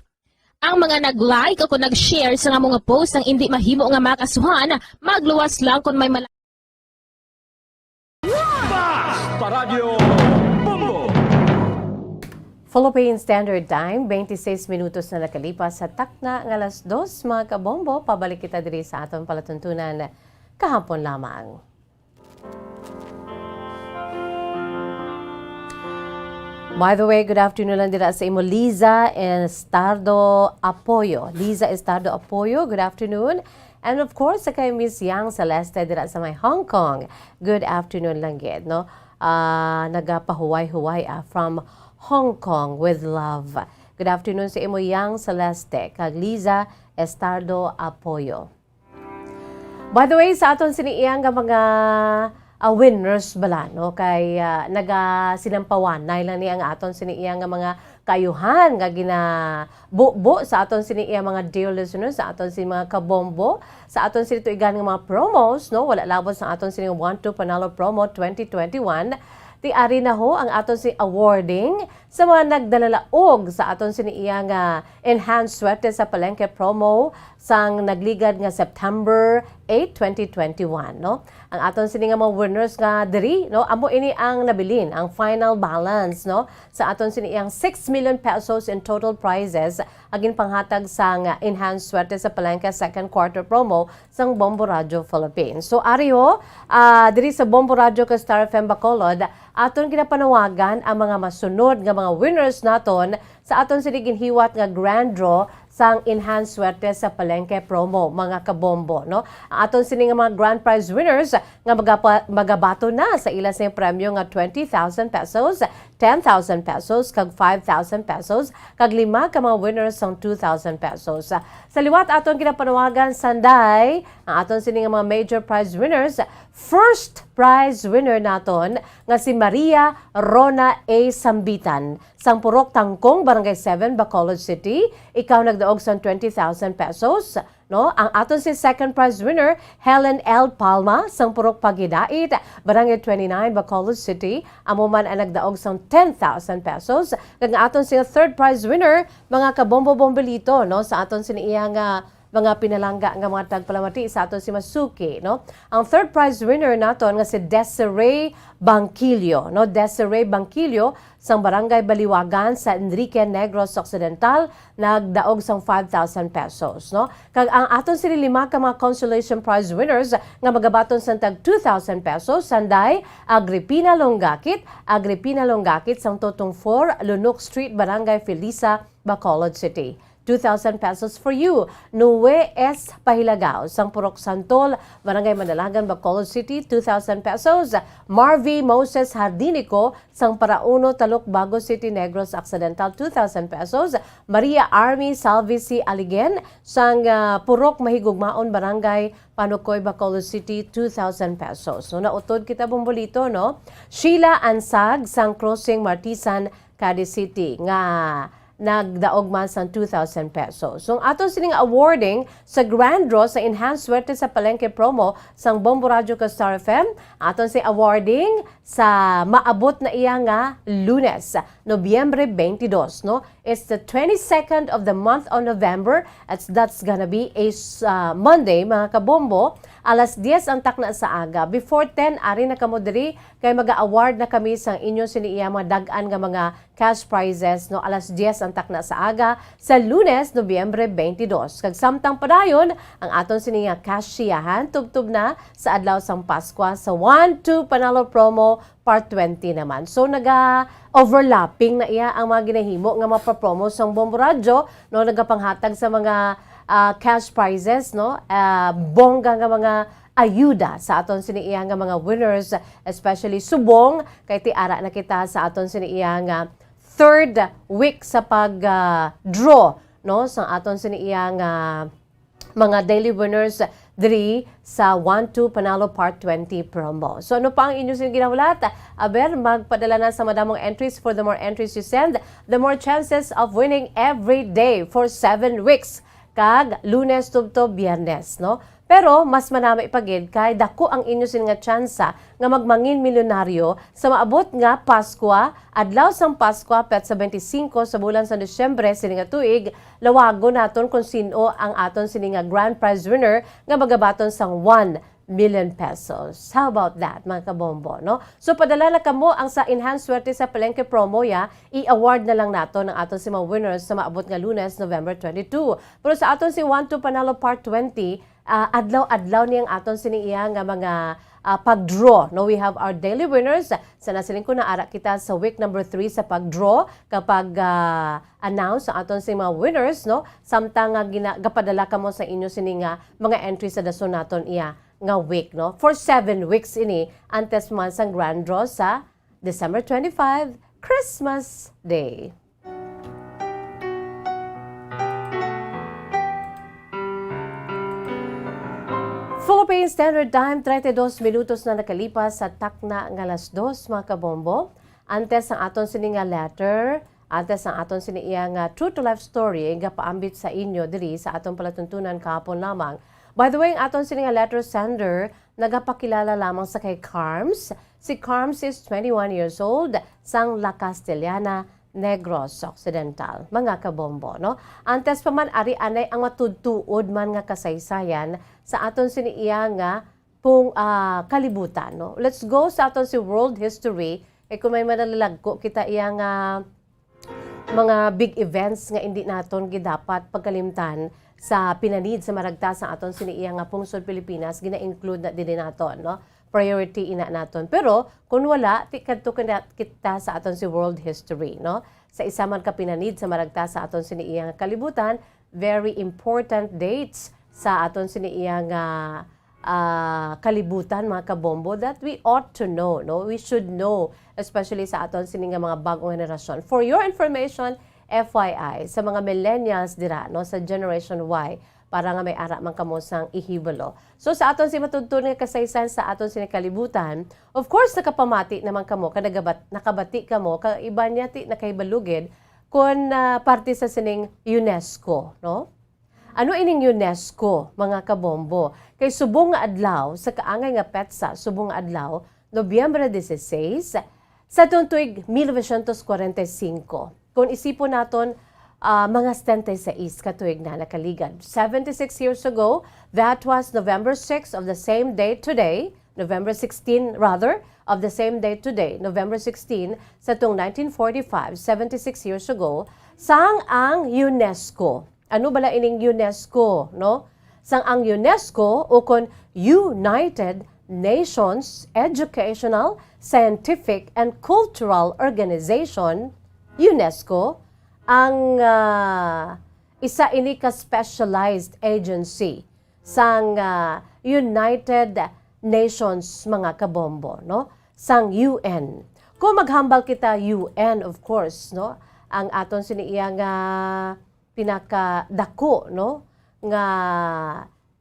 Ang mga nag-like o kung nag-share sa mga post ang hindi mahimo nga makasuhan, magluwas lang kung may Paradyo Bombo! Philippine Standard Time, 26 minutos na nakalipas sa takna ng alas 2, mga kabombo. Pabalik kita diri sa atong palatuntunan kahapon lamang. By the way, good afternoon lang dira sa imo Liza Estardo Apoyo. Liza Estardo Apoyo, good afternoon. And of course, sa kay Miss Yang Celeste dira sa may Hong Kong. Good afternoon lang gid, no? Nagapahuway-huway from Hong Kong with love. Good afternoon sa imo Yang Celeste kag Liza Estardo Apoyo. By the way, sa aton siniiyang nga mga winners bala, no? Kay naga-sinampawan na lang niya ang aton siniiyang nga mga kayuhan nga ginabubo sa aton siniiyang mga dear listeners, sa aton si mga kabombo, sa aton sinito igan nga mga promos, no? Wala labot sa aton sining 1-2 Panalo Promo 2021. Tiari na ho ang aton si awarding sa mga nagdalalaog sa aton siniiyang enhanced swerte sa palengke promo sang nagligad nga September 8, 2021, no? Ang aton sini nga mga winners nga diri, no? Amo ini ang nabilin, ang final balance, no? Sa aton sini iyang 6 million pesos in total prizes agin panghatag sang enhanced swerte sa palengke second quarter promo sang Bombo Radio Philippines. So ari ho, diri sa Bombo Radio ka Star FM Bacolod, aton ginapanawagan ang mga masunod nga mga winners naton sa aton sini ginhiwat nga grand draw sang enhanced swerte sa palengke promo, mga kabombo, no? Ang aton sini nga mga grand prize winners nga magabato na sa ilas sa premyo nga 20,000 pesos, 10,000 pesos, kag 5,000 pesos, kag 5 ka mga winners sang 2,000 pesos. Sa liwat aton kinapanawagan sanday, ang aton sini nga mga major prize winners, first prize winner naton nga si Maria Rona A. Sambitan sang Purok Tangkong, Barangay 7, Bacolod City. Ikaw nagdaog sang 20,000 pesos. No? Ang aton si second prize winner, Helen L. Palma, sang Purok Pagidait, Barangay 29, Bacolod City. Amo man ang nagdaog sang 10,000 pesos. Kag aton si third prize winner, mga kabombo-bombolito, no? Sa aton siniyang mga pinalangga nga mga tagpalamati sa aton si Masuki, no? Ang third prize winner naton nga si Desiree Bangkilio, no? Desiree Bangkilio sang Barangay Baliwagan sa Enrique Negros Occidental nagdaog sang 5,000 pesos, no? Kag ang aton sila 5 ka mga consolation prize winners nga magabaton sang tag 2,000 pesos sanday Agripina Longakit sang Totong 4 Lunok Street, Barangay Felisa, Bacolod City. 2,000 pesos for you. Noe S. Pahilagaw, sang Purok Santol, Barangay Mandalagan, Bacolod City, 2,000 pesos. Marvy Moses Hardinico, sang Parauno, Talok, Bago City, Negros Occidental, 2,000 pesos. Maria Army Salvici Aligen, sang Purok Mahigugmaon, Barangay Panukoy, Bacolod City, 2,000 pesos. So, nautod kita bombolito, no? Sheila Ansag, sang Crossing Martisan, Cadiz City, nga nagdaog man sa 2,000 pesos. So, aton sining awarding sa grand draw sa Enhanced Swerte sa Palengke promo sang Bombo Radio ka Star FM, aton si awarding sa maabot na iya nga Lunes, Nobyembre 22, no? It's the 22nd of the month of November. That's gonna be a Monday, mga kabombo. Alas 10 ang takna sa aga. Before 10, ari na kamo diri kay mag-award na kami sa inyo siniya mga dagan nga mga cash prizes, no? Alas 10 ang takna sa aga sa Lunes, Nobyembre 22. Kag samtang padayon ang aton siniya cash siyahan tubtub na sa adlaw sang Pasko sa 1-2 Panalo promo part 20 naman. So overlapping na iya ang mga ginahimo nga mapapromo sang Bombo Radio, no? Nagapanghatag sa mga cash prizes, no? Bongga nga mga ayuda sa aton siniiya nga mga winners, especially subong kay tiara na kita sa aton siniiya nga third week sa pag-draw, no? Sa aton siniiya nga mga daily winners diri sa 1-2 Panalo Part 20 promo. So ano pa ang inyo sining ginahulat? Aber, magpadala na sa madamong entries. For the more entries you send, the more chances of winning every day for 7 weeks. Kag Lunes tubto Biyernes, no? Pero mas manami ipagid kay dako ang inyo sin nga tsansa nga magmangin milyonaryo sa maabot nga Pasko, adlaw sang Pasko pet sa 25 sa bulan sa Disyembre sini nga tuig, lawago naton kung sino ang aton sini nga grand prize winner nga magabaton sang 1 million pesos. How about that, mga kabombo, no? So, padala na kamo ang sa Enhanced Swerte sa Palengke promo, i-award na lang nato ng aton si mga winners sa maabot nga Lunes, November 22. Pero sa aton si 1-2 Panalo Part 20, adlaw-adlaw niyang aton siniiya nga mga pag-draw. No, we have our daily winners. Sa nasiling ko na ara kita sa week number 3 sa pag-draw kapag announce sa aton si mga winners, no? Samtang gapadala kamo sa inyo sini nga mga entries sa dason naton iya nga week, no? For 7 weeks ini antes man sang grand draw sa December 25, Christmas Day. Philippine Standard Time, 32 minutos na nakalipas sa takna nga alas 2, mga kabombo. Antes ang aton sini nga letter, antes ang aton sini iya nga true to life story nga paambit sa inyo diri sa aton palatuntunan kahapon lamang. By the way, ang aton sini nga letter sender nagapakilala lamang sa kay Carms. Si Carms is 21 years old, sang La Castellana, Negros Occidental. Mga kabombo, no? Antes pa man ari anay ang matudtuod man nga kasaysayan sa aton siniiya nga pong kalibutan, no? Let's go sa aton si world history. Kung may manalalagko kita iya nga mga big events nga hindi naton gidapat pagkalimtan sa pinanid sa maragta sa aton siniiya nga pungsod Pilipinas, gina-include na din naton, no? Priority ina naton. Pero kung wala, kadto kita sa aton si world history, no? Sa isa man ka pinanid sa maragta sa aton siniiya nga kalibutan, very important dates sa aton siniiya nga kalibutan, mga kabombo, that we ought to know, no? We should know, especially sa aton sini nga mga bagong henerasyon. For your information, FYI, sa mga millennials dira, no, sa Generation Y, para nga may ara man kamo sang ihibalo. So sa aton si matudtod nga kasaysayan sa aton sini kalibutan, of course nakapamati naman kamo, nakabati kamo, ka iba niya ti nakaibalugid kun parte sa sining UNESCO, no? Ano ining UNESCO, mga kabombo? Kay subong nga adlaw sa kaangay nga petsa, subong nga adlaw, Nobyembre 16, sa tuig 1945. Kung isipon naton, mga 76 katuig na nakaligad. 76 years ago, that was November 6 of the same day today, November 16 rather, of the same day today, November 16, sa tuong 1945, 76 years ago, sang ang UNESCO. Ano bala ining UNESCO, no? Sang ang UNESCO ukon United Nations Educational, Scientific and Cultural Organization, UNESCO, ang isa ini ka specialized agency sang United Nations mga kabombo, no? Sang UN. Kung maghambal kita UN, of course, no? Ang aton siniiya nga pinakadako, no? Nga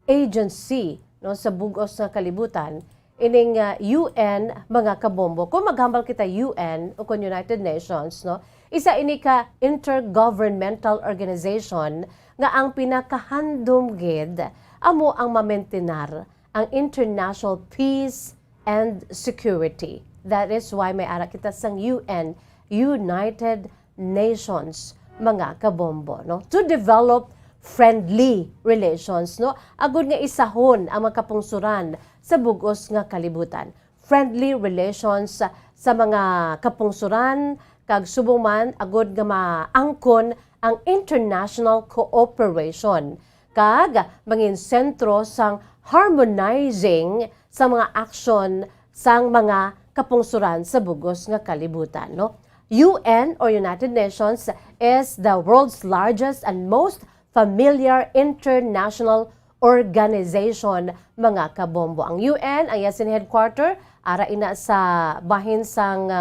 agency, no, sa bugos nga kalibutan, ining UN mga kabombo. Kung maghambal kita UN o kung United Nations, no, isa ini ka intergovernmental organization nga ang pinakahandom gid amo ang mamentenar ang international peace and security. That is why may ara kita sang UN, United Nations mga kabombo, no, to develop friendly relations, no? Agud nga isahon ang makapungsuran sa bugos nga kalibutan. Friendly relations sa mga kapungsuran kag subong man agud nga maangkon ang international cooperation kag mangin sentro sang harmonizing sa mga action sang mga kapungsuran sa bugos nga kalibutan, no? UN or United Nations is the world's largest and most familiar international organization mga kabombo. Ang UN, ang yasin headquarter, ara ina sa bahin sang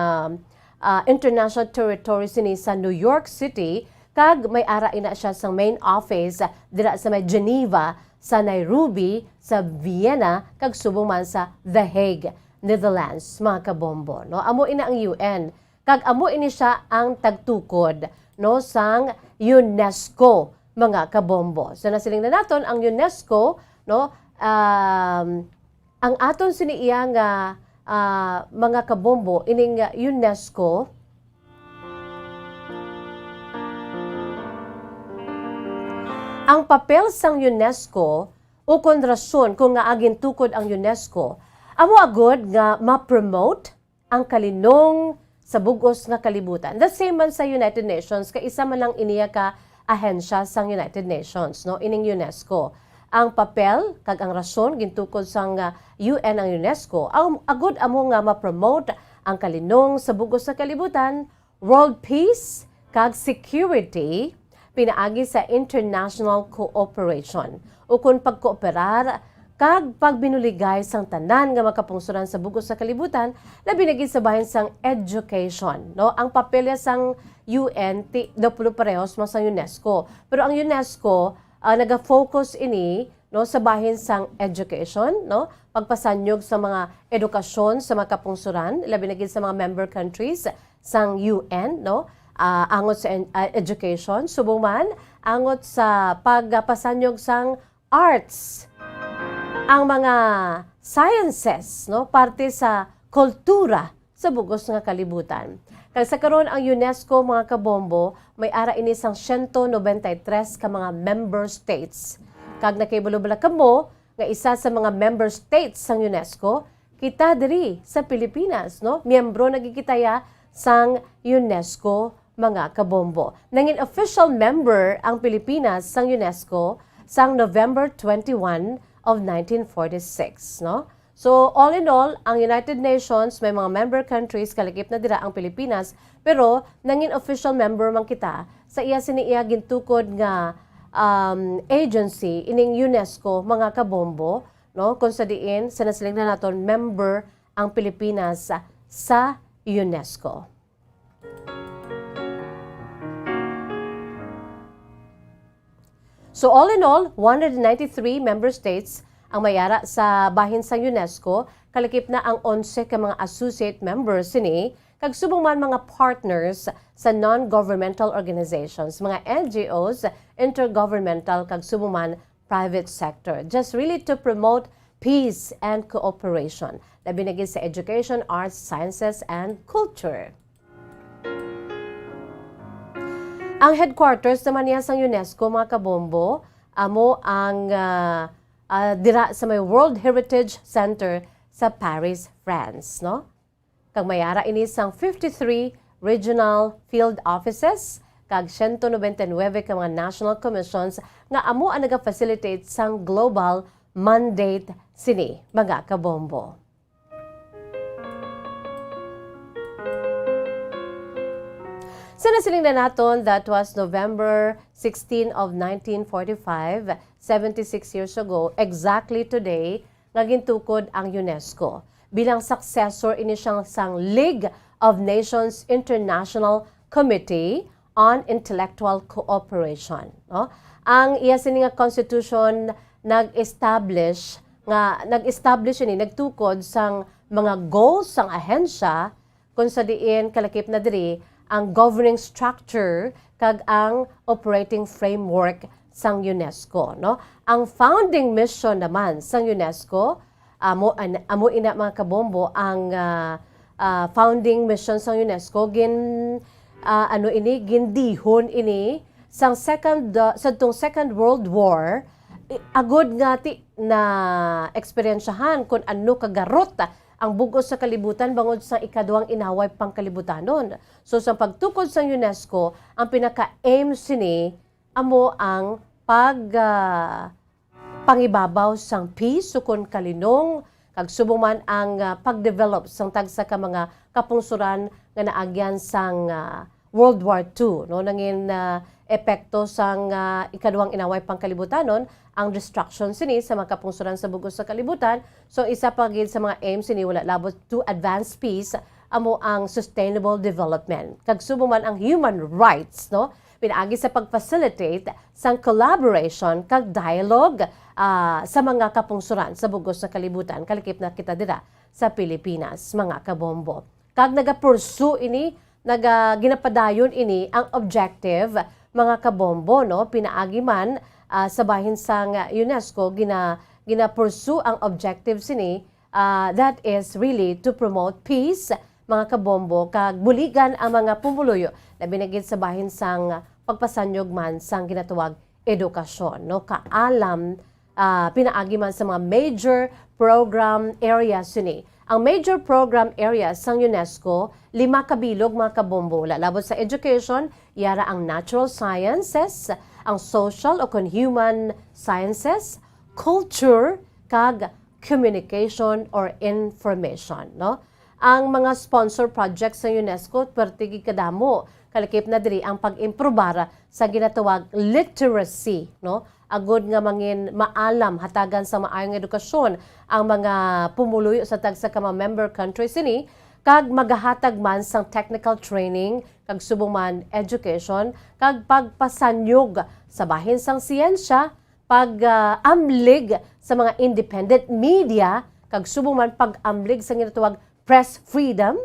international territory sini sa New York City, kag may ara ina siya sang main office dira sa may Geneva, sa Nairobi, sa Vienna, kag subong man sa The Hague, Netherlands, mga kabombo. No? Amo ina ang UN, kag amo ini siya ang tagtukod, no, sang UNESCO mga kabombo. So nasiling na naton ang UNESCO, no, ang aton siniiya nga mga kabombo ining UNESCO ang papel sang UNESCO o kon rason kung nga agin tukod ang UNESCO amo agod nga ma-promote ang kalinong sa bugos nga kalibutan. The same man sa United Nations, ka isa man lang iniya ka ahensya sang United Nations, no, ining UNESCO. Ang papel kag ang rason gintukod sang UN ang UNESCO ang agud amo nga ma-promote ang kalinong sa bugos sa kalibutan, world peace kag security pinaagi sa international cooperation. Ukon pagkooperar kag pagbinuligay sang tanan nga makapungsuran sa bugos sa kalibutan, labi na gid sa bahin sang education, no? Ang papelya sang UN daplo parehos mo sa UNESCO. Pero ang UNESCO naga-focus ini, no, sa bahin sang education, no? Pagpasanyog sa mga edukasyon sa mga kapungsuran, labi na gid sa mga member countries sang UN, no? Angot sa education, subong man angot sa pagpasanyog sang arts, ang mga sciences, no, parte sa kultura sa bugos nga kalibutan. Kag sa karon ang UNESCO mga kabombo, may ara ini sang 193 ka mga member states. Kag nakahibalo-bala kamo nga isa sa mga member states sang UNESCO, kita diri sa Pilipinas, no? Miyembro nagikitaya sang UNESCO mga kabombo. Nangin official member ang Pilipinas sang UNESCO sang November 21 of 1946, no? So, all in all, ang United Nations, may mga member countries, kalagip na dira ang Pilipinas, pero nangin official member man kita, sa iya siniiya gintukod nga agency, ining UNESCO, mga kabombo, no? Kung sa diin, sa nasiling na naton, member ang Pilipinas sa UNESCO. So all in all, 193 member states ang mayara sa bahin sa UNESCO, kalakip na ang 11 ka mga associate members sini, kag subong man mga partners sa non-governmental organizations, mga NGOs, intergovernmental, kag subong man private sector. Just really to promote peace and cooperation. Labi na gid sa education, arts, sciences, and culture. Ang headquarters naman niya sa UNESCO, mga kabombo, amo ang dira sa may World Heritage Center sa Paris, France, no? Kag mayara ini sang 53 regional field offices kag 199 ka mga national commissions nga amo ang naga-facilitate sang global mandate sini, mga kabombo. Sa nasiling na naton, that was November 16 of 1945, 76 years ago, exactly today, nagintukod ang UNESCO bilang successor ini siyang sang League of Nations International Committee on Intellectual Cooperation. No? Ang iya sini nga constitution nag-establish ini nagtukod sang mga goals sang ahensya kung sa diin kalakip na diri ang governing structure kag ang operating framework sang UNESCO, no? Ang founding mission naman sang UNESCO amo ina mga kabombo ang founding mission sang UNESCO gindihon ini sang Second World War agod nga ti na eksperyensyahan kung ano kagarot ang bugos sa kalibutan bangod sa ikaduhang inaway pangkalibutanon. So sa pagtukod sa UNESCO, ang pinaka-aim sini amo ang pangibabaw sang peace sukon kalinong kag subuman ang pagdevelop sang tagsa ka mga kapungsuran nga naagyan sang World War II, no, nangin epekto sang ikaduhang inaway pangkalibutanon ang destruction sini sa mga kapungsuran sa bugos sa kalibutan. So isa pa gid sa mga aims sini wala labot to advance peace amo ang sustainable development. Kag subuman ang human rights, no, pinaagi sa pag-facilitate sang collaboration kag dialogue sa mga kapungsuran sa bugos sa kalibutan. Kalikip na kita dira sa Pilipinas, mga kabombo. Kag nagapursue ini ginapadayon ini ang objective, mga kabombo, no, pinaagi man sa bahin sang UNESCO ginapursue ang objective sini that is really to promote peace, mga kabombo, kag buligan ang mga pumuluyo na binagid sa bahin sang pagpasanyog man sang ginatawag edukasyon, no, kaalam pinaagi man sa mga major program areas sini. Ang major program areas sang UNESCO, 5 kabilog, mga kabombo. Lalabot sa education, yara ang natural sciences, ang social o human sciences, culture, kag communication or information. No? Ang mga sponsor projects sa UNESCO, pertigi kadamo, kalakip na diri ang pag-improbara sa ginatawag literacy. No? Agod nga mangin maalam hatagan sa maayong edukasyon ang mga pumuluyo sa tagsa ka mga member countries ini kag magahatag man sang technical training kag subong man education kag pagpasanyog sa bahin sang siyensya, pag-amlig sa mga independent media kag subong man pag-amlig sa ginatawag press freedom,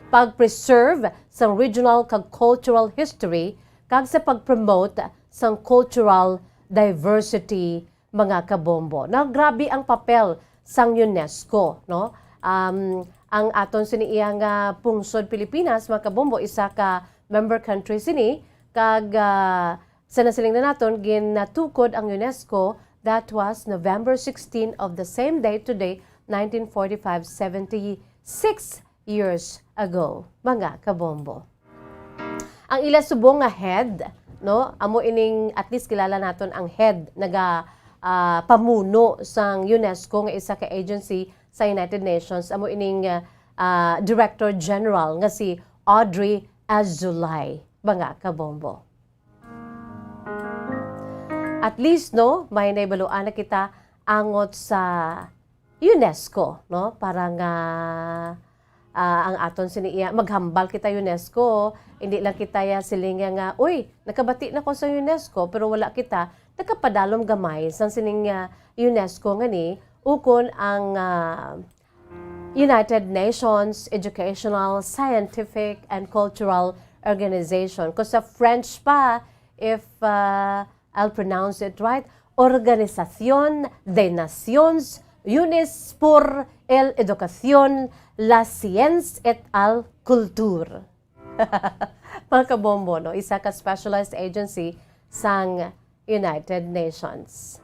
pag-preserve sang regional kag cultural history kag sa pag-promote sang cultural diversity, mga kabombo. Na grabe ang papel sang UNESCO, no? Ang aton sini iyang pungsod Pilipinas, mga kabombo, isa ka member country sini kag sa nasiling na naton ginatukod ang UNESCO, that was November 16 of the same day today, 1945, 76 years ago, mga kabombo. Ang ila subong nga head, no, amo ining at least kilala naton ang head naga pamuno sang UNESCO nga isa ka agency sa United Nations, amo ining Director General nga si Audrey Azoulay, mga kabombo. At least, no, may naibaluan na kita angot sa UNESCO, no, parang ang aton siniya maghambal kita UNESCO, hindi lang kita ya siling nga uy nakabati na ko sa UNESCO pero wala kita nakapadalom gamay sa sining UNESCO ngani ukon ang United Nations Educational, Scientific and Cultural Organization, ko sa French pa if I'll pronounce it right, Organisation des Nations Unis pour l'Education, la Science et la Culture. mga kabombo, no? Isa ka specialized agency sang United Nations.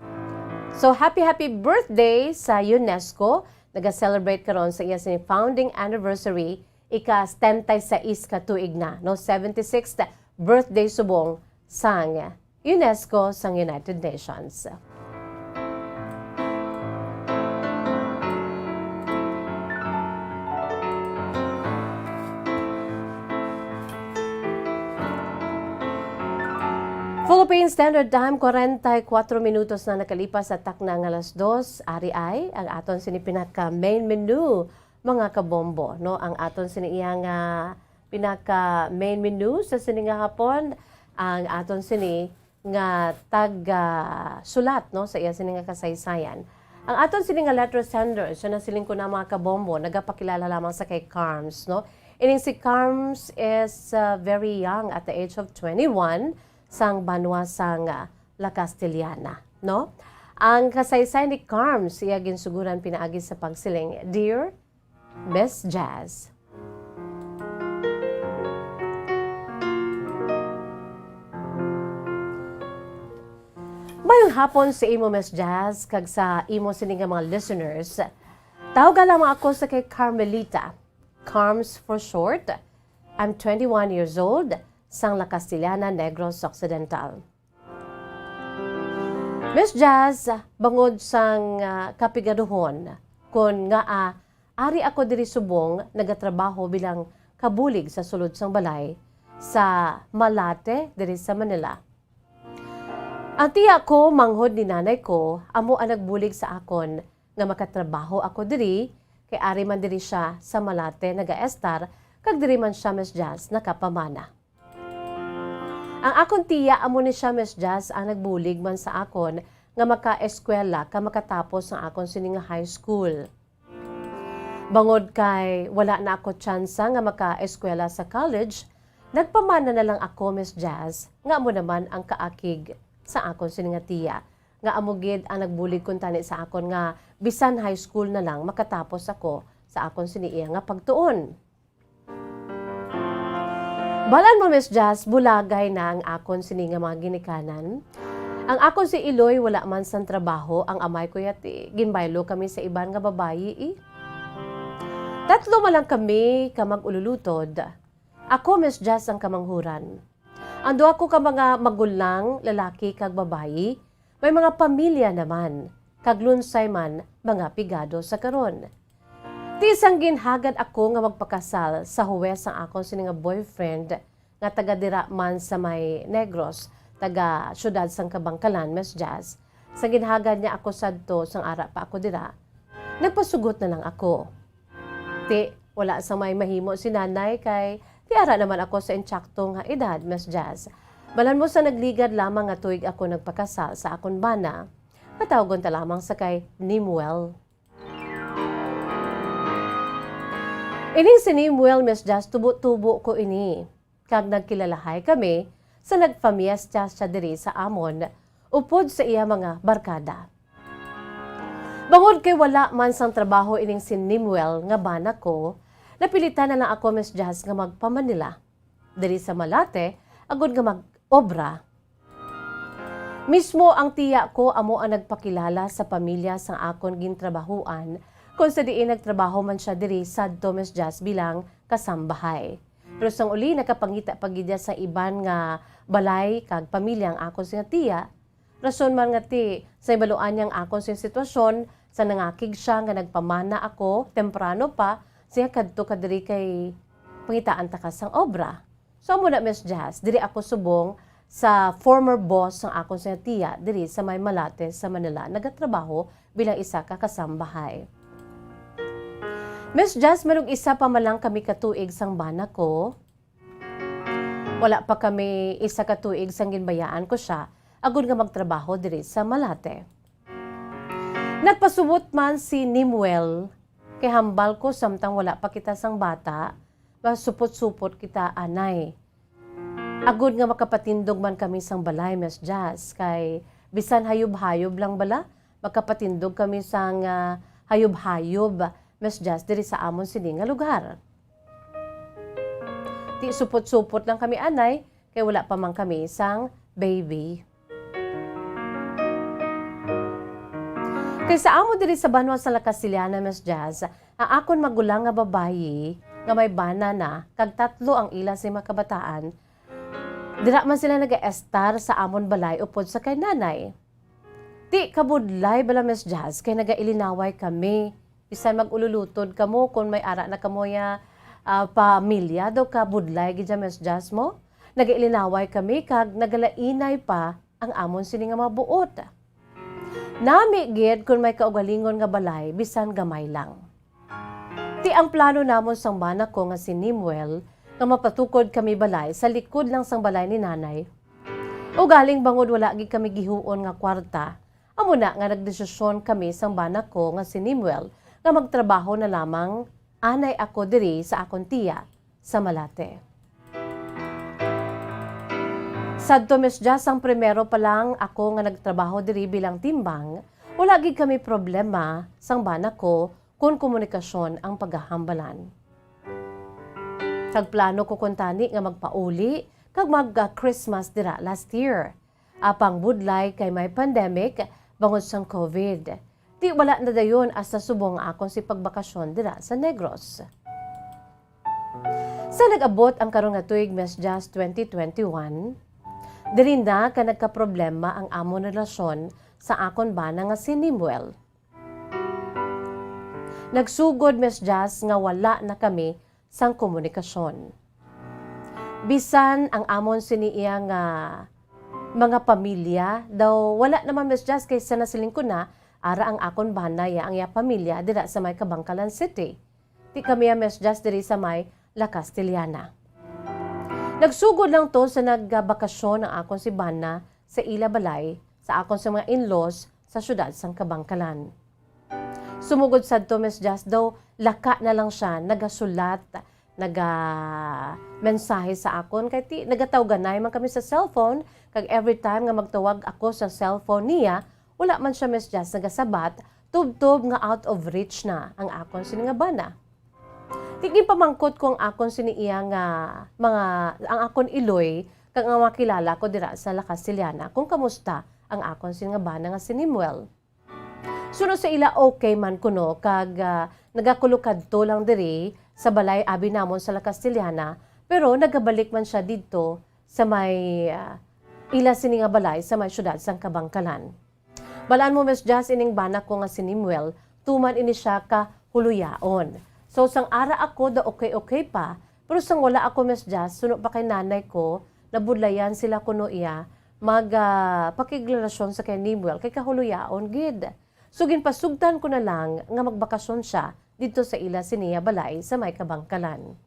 So, happy birthday sa UNESCO. Nag-celebrate karon sa iya founding anniversary, ika-76 ka tuig na, no? 76th birthday subong sang UNESCO sang United Nations. Philippine Standard Time, 44 minutos na nakalipas sa taknang alas 2. Ari ay ang aton sinipinaka main menu, mga kabombo. No? Ang aton siniyang pinaka main menu sa sininga hapon, ang aton sini nga sulat no sa iya sininga kasaysayan. Ang aton sininga letter sender, siya na siling ko na mga kabombo, nagapakilala lamang sa kay Carms. No? Ining si Carms is very young at the age of 21, sang banwa sang La Castellana, no? Ang kasaysayan ni Carms, siya ginsuguran pinaagi sa pagsiling, Dear Miss Jazz. Mayong hapon sa imo, Miss Jazz, kag sa imo sining mga listeners. Tawagan lamang ako sa kay Carmelita. Carms for short. I'm 21 years old. Sang La Castellana, Negros Occidental. Miss Jazz, bangod sang kapigaduhon, kun nga ari ako diri subong nagatrabaho bilang kabulig sa sulod sang balay sa Malate diri sa Manila. Ang tiya ko, manghod ni nanay ko, amo ang nagbulig sa akon nga makatrabaho ako diri, kay ari man diri siya sa Malate nagaestar, kag diri man siya, Miss Jazz, nakapamana. Ang akon tiya, amo ni siya, Miss Jazz, ang nagbulig man sa akon nga maka-eskwela ka makatapos ng akon sining high school. Bangod kay wala na ako tsansa nga maka-eskwela sa college, nagpamana na lang ako, Miss Jazz, nga amo naman ang kaakig sa akon sining tiya. Nga amo gid ang nagbulig kun tani sa akon nga bisan high school na lang makatapos ako sa akon siniya nga pagtuon. Balan mo, Miss Jazz, bulagay na ang akon sini nga mga ginikanan. Ang akon si Iloy, wala man sang trabaho, ang amay ko yati, ginbaylo kami sa iban nga babayi. Tatlo man lang kami kamag-ululutod. Ako, Miss Jazz, ang kamanghuran. Ando ako ka mga magulang, lalaki kag babayi, may mga pamilya naman, kag lunsay man mga pigado sa karon. Tisang ginhagad ako nga magpakasal sa huwes ang akong sininga boyfriend nga taga-dira man sa may Negros, taga syudad sang Kabangkalan, Miss Jazz. Sa ginhagad niya ako sadto sang ara pa ako dira, nagpasugot na lang ako. Ti, wala sa may mahimo si nanay kay ti ara naman ako sa intsakto nga edad, Miss Jazz. Balan mo sa nagligad lamang nga tuig ako nagpakasal sa akon bana, matawgon ta lamang sa kay Nimuel. Ining si Nimuel, Miss Jazz, tubo-tubo ko ini. Kag nagkilalahay kami sa nagpamiesta siya diri sa amon, upod sa iya mga barkada. Bangod kay wala man sang trabaho ining si Nimuel nga bana ko, napilitan na lang ako, Miss Jazz, nga magpamanila. Diri sa Malate, agud nga mag-obra. Mismo ang tiya ko amo ang nagpakilala sa pamilya sang akon gintrabahuan, kung sa diin nagtrabaho man siya diri sadto, Miss Jazz, bilang kasambahay. Pero sang uli nakapangita pagidya sa iban nga balay kag pamilya ang akon sa tiya, rason man nga ti sa ibaluan niyang akon sa sitwasyon sa nangakig siya nga nagpamana ako temprano pa siya kadto kadiri kay pangitaan ta kasang obra. So amo na, Miss Jazz, diri ako subong sa former boss ng akon sa tiya diri sa may Malate sa Manila, nagatrabaho bilang isa ka kasambahay. Miss Jazz, manong isa pa malang kami katuig sang bana ko. Wala pa kami isa katuig sang ginbayaan ko siya, agud nga magtrabaho diri sa Malate. Nagpasubot man si Nimuel, kay hambal ko samtang wala pa kita sang bata, masupot-supot kita anay. Agud nga makapatindog man kami sang balay, Miss Jazz, kay bisan hayub-hayub lang bala, makapatindog kami sang hayub-hayub, Miss Jazz, diri sa amon sini nga lugar. Ti supot-supot lang kami anay, kay wala pa man kami isang baby. Kay sa amo diri sa banwa sa Lakasiliana, Miss Jazz, ang akon magulang nga babayi, nga may bana na, kag 3 ang ila sa mga kabataan, dira man sila nag-estar sa amon balay upod sa kay nanay. Ti kabudlay bala, Miss Jazz, kay nagailinaway kami. Bisan mag-ululutod kamo kung may ara na kamo ya pamilya daw kabudlay gid Miss Jazz mo. Nagailinaway kami kag nagalainay pa ang amon sini nga mabuot. Nami gid kung may kaugalingon nga balay bisan gamay lang. Ti ang plano namon sang bana ko nga si Nimwell nga mapatukod kami balay sa likod lang sang balay ni nanay. O galing bangod wala gid kami gihuon nga kwarta. Amo na nga nagdesisyon kami sang bana ko nga si Nimwell nga magtrabaho na lamang anay ako diri sa akon tiya sa Malate. Sadto, Miss Jazz, ang primero pa lang ako nga nagtrabaho diri bilang timbang, wala gid kami problema sang bana ko kung komunikasyon ang paghahambalan. Kag plano ko kuntani nga magpauli kag mag-Christmas dira last year. Apang budlay kay may pandemic bangod sang COVID. Di wala na dayon as subong akong si pagbakasyon dira sa Negros. Sa nag-abot ang karon nga tuig, Miss Jazz, 2021, diri na ka nagka-problema ang amon relasyon sa akon bana nga si Nimwell. Nagsugod, Miss Jazz, nga wala na kami sang komunikasyon. Bisan ang amon siniya nga mga pamilya, daw wala naman, Miss Jazz, kaysa nasiling ko na ara ang akon banaya ang iya pamilya dira sa may Kabangkalan City. Di kami Miss Jazz diri sa may La Castellana. Nagsugod lang to sa nagbakasyon ang akon si bana sa ila balay sa akon sa mga in-laws sa syudad sang Kabangkalan. Sumugod sad to, Miss Jazz, daw laka na lang siya nagasulat, mensahe sa akon kay ti nagatawganay man kami sa cellphone kag every time nga magtawag ako sa cellphone niya, wala man siya, Miss Jazz, nagasabat, tub-tub nga out of reach na ang akon sini nga bana. Tigin pamangkot kong akon sini iya nga ang akon iloy kag nga makilala ko dira sa La Castellana kung kamusta ang akon sini nga bana nga si Nimwell. Sunod sa ila okay man kuno kag nagakulukad to lang diri sa balay abi namon sa La Castellana, pero nagabalik man siya didto sa may ila sini nga balay sa may syudad sang Kabangkalan. Balaan mo, Miss Jazz, ining bana ko nga si Nimwell, tuman ini siya ka huluyaon. So, sang ara ako da okay pa, pero sang wala ako, Miss Jazz, suno pa kay nanay ko, nabudlayan sila kuno iya, pakigrelasyon sa kay Nimwell, kay kahuluyaon, gid. So, ginpasugtan ko na lang nga magbakasyon siya dito sa ila siniya balay sa may Kabangkalan.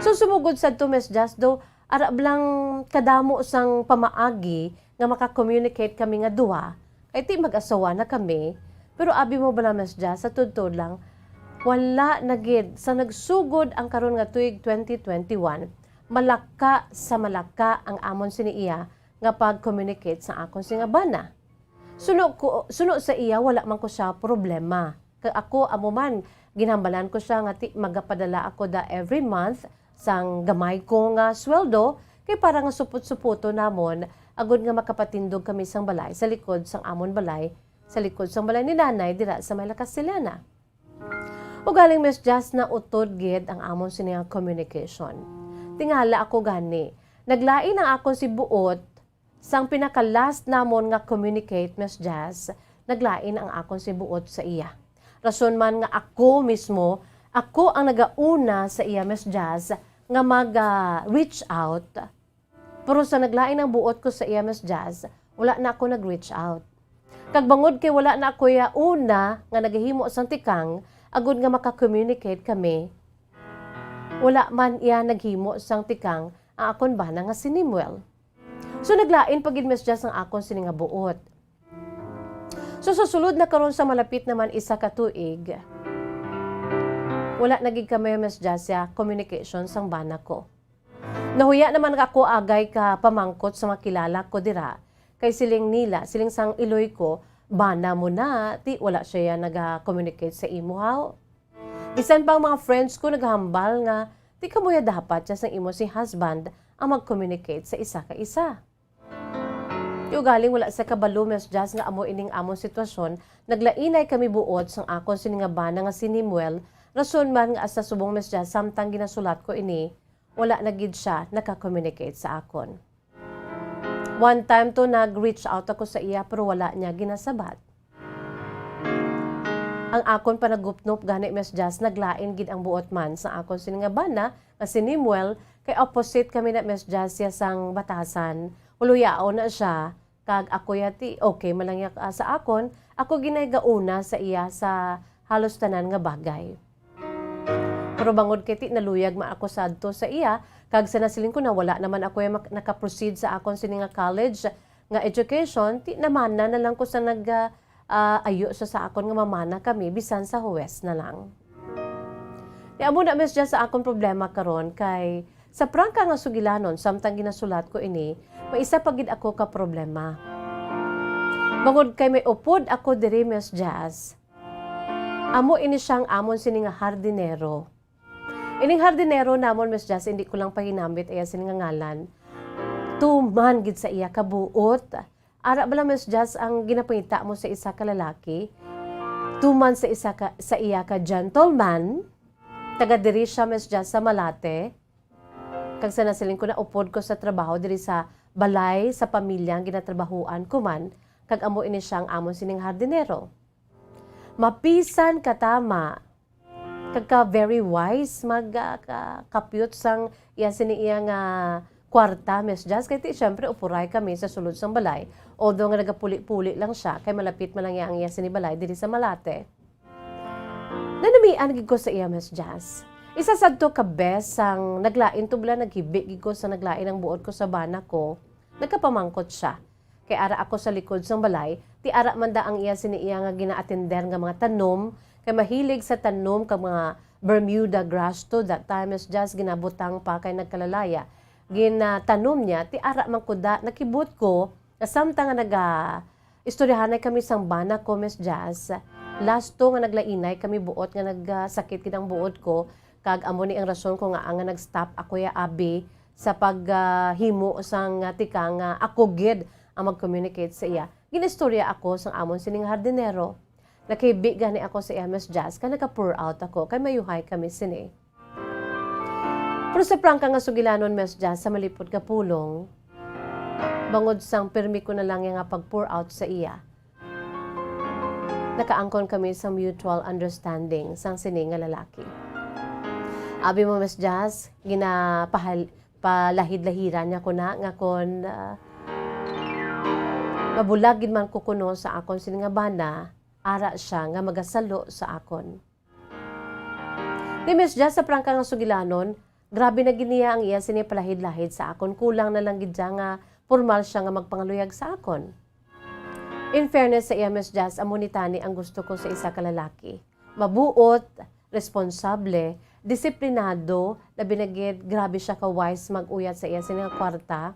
So, sumugod sa to, Miss Jazz, do, arab lang kadamo sang pamaagi nga maka-communicate kami nga duha, kay ti mag-asawa na kami, pero abi mo bala, Miss Jazz, sa tudtod lang, wala na gid sa nagsugod ang karon nga tuig 2021, malaka sa malaka ang amon sini iya nga pag-communicate sa akon si nga bana. Suno sa iya, wala man ko siya problema. Kag ako, amo man, ginhambalan ko siya nga ti magapadala ako da every month sang gamay ko nga sweldo, kay para nga supot-supoto namon, agod nga makapatindog kami sang balay sa likod sang amon balay, sa likod sang balay ni nanay dira sa may La Castellana. O galing, Miss Jazz, na utod gid ang amon siniyang communication. Tingala ako gani. Naglain ang akon si buot sang pinaka-last namon nga communicate, Miss Jazz, naglain ang akon si buot sa iya. Rason man nga ako mismo, ako ang nagauna sa iya, Miss Jazz, nga mag-reach out. Pero sa naglain ang buot ko sa iya, Miss Jazz, wala na ako nag-reach out. Kagbangod kay wala na ako ya una nga nagahimo sang tikang, agud nga maka-communicate kami. Wala man iya naghimo sang tikang ang akon bana nga si Nimwell. So naglain pagid, Miss Jazz, ang akon sini nga buot. So susulod na karon sa malapit naman isa ka tuig, wala nagig kami, Miss Jazz, ya communication sang bana ko. Nahuya naman ako agay ka pamangkot sa makilala ko dira. Kay siling nila, siling sang iloy ko, bana mo na, ti wala siya nag-communicate sa imo haw. Bisan pang mga friends ko naghambal nga di ka mo'y dapat sa imo si husband ang mag-communicate sa isa ka isa. Yung galing wala sa kabalo, Miss Jazz, nga amo ining among sitwasyon, naglainay kami buot sang akon sininga bana nga si Nimuel, rason man nga sa subong Miss Jazz, samtang ginasulat ko ini, wala na gid siya naka-communicate sa akon. One time to nag-reach out ako sa iya pero wala niya ginasabat. Ang akon panagupnop gani Miss Jazz, naglain gid ang buot man sa akon sininga bana nga si Nimuel, kay opposite kami na Miss Jazz siya sang batasan. Uluyao na siya, kag ako yati, okay malangyak sa akon, ako ginaygauna sa iya sa halos tanan nga bagay. Pero bangod kiti naluyag ma ako sadto sa iya, kag sa nasiling ko na wala naman ako yung nakaproceed sa akon sini nga college nga education, ti naman na lang ko sa ayo sa akon nga mamana kami, bisan sa huwes na lang. Di amo na Miss Jazz sa akon problema karon kay sa prangka nga sugilanon, samtang ginasulat ko ini, may isa pagid ako ka problema. Bangod kay may upod ako diri Miss Jazz, amo ini siyang amon sini nga hardinero. Ining hardinero namon Miss Jazz, hindi ko lang pahinambit iya sini nga ngalan. Tuman gid sa iya kabuot. Ara bala Miss Jazz ang ginapangita mo sa isa ka lalaki. Tuman sa iya ka gentleman. Taga diri siya Miss Jazz sa Malate. Kag sa nasiling ko na upod ko sa trabaho diri sa balay sa pamilyang ginatrabahuan ko man, kag amo ini siyang amon sining hardinero. Mapisan katama, kag ka very wise magkapyot sang iya sini iya nga kwarta Miss Jazz, kay ti syempre upuray kami sa sulod sang balay, although nga nagapuli-puli lang siya, kay malapit man lang ang iya sini balay diri sa Malate. Nanamian gid ko sa iya Miss Jazz. Isa sadto ka bes sang naglain to bala naghibig ko sa naglain ang buot ko sa bana ko. Nagkapamangkot siya. Kay ara ako sa likod sang balay, ti ara man da ang iya sini iya nga gina-attender nga mga tanom, kay mahilig sa tanom kag mga Bermuda grass to that time is just ginabutang pa kay nagkalalaya. Ginatanom niya ti ara man kuda nakibot ko na samtang nga istoryahanay kami sang bana ko Miss Jazz. Last to nga naglainay kami buot nga nagsakit kidang buot ko. Kag amo ni ang rason ko nga nag-stop ako ya abi sa paghimo sang tika nga ako gid ang mag-communicate sa iya. Ginistorya ako sang amon sining hardinero. Nakibig gani ako sa iya Miss Jazz ka naka-pour out ako kay mayuhay kami sini. Pero sa prangka nga sugilanon Miss Jazz sa malipod ka pulong, bangod sang permi ko na lang nga pag-pour out sa iya. Nakaangkon kami sa mutual understanding sang sini nga lalaki. Abi mo Miss Jazz, palahid-lahiran niya ko na nga kon mabulagin man ko kuno sa akon sini nga bana, ara siya nga magasalo sa akon. Ni Miss Jazz sa prangka nga sugilanon, grabe na giniya ang iya sini palahid-lahid sa akon, kulang na lang gid nga formal siya nga magpangaluyag sa akon. In fairness sa iya Miss Jazz, amo ni tani ang gusto ko sa isa ka lalaki. Mabuot, responsable, disiplinado, labi na gid grabe siya ka wise mag-uyat sa iya sini nga kwarta.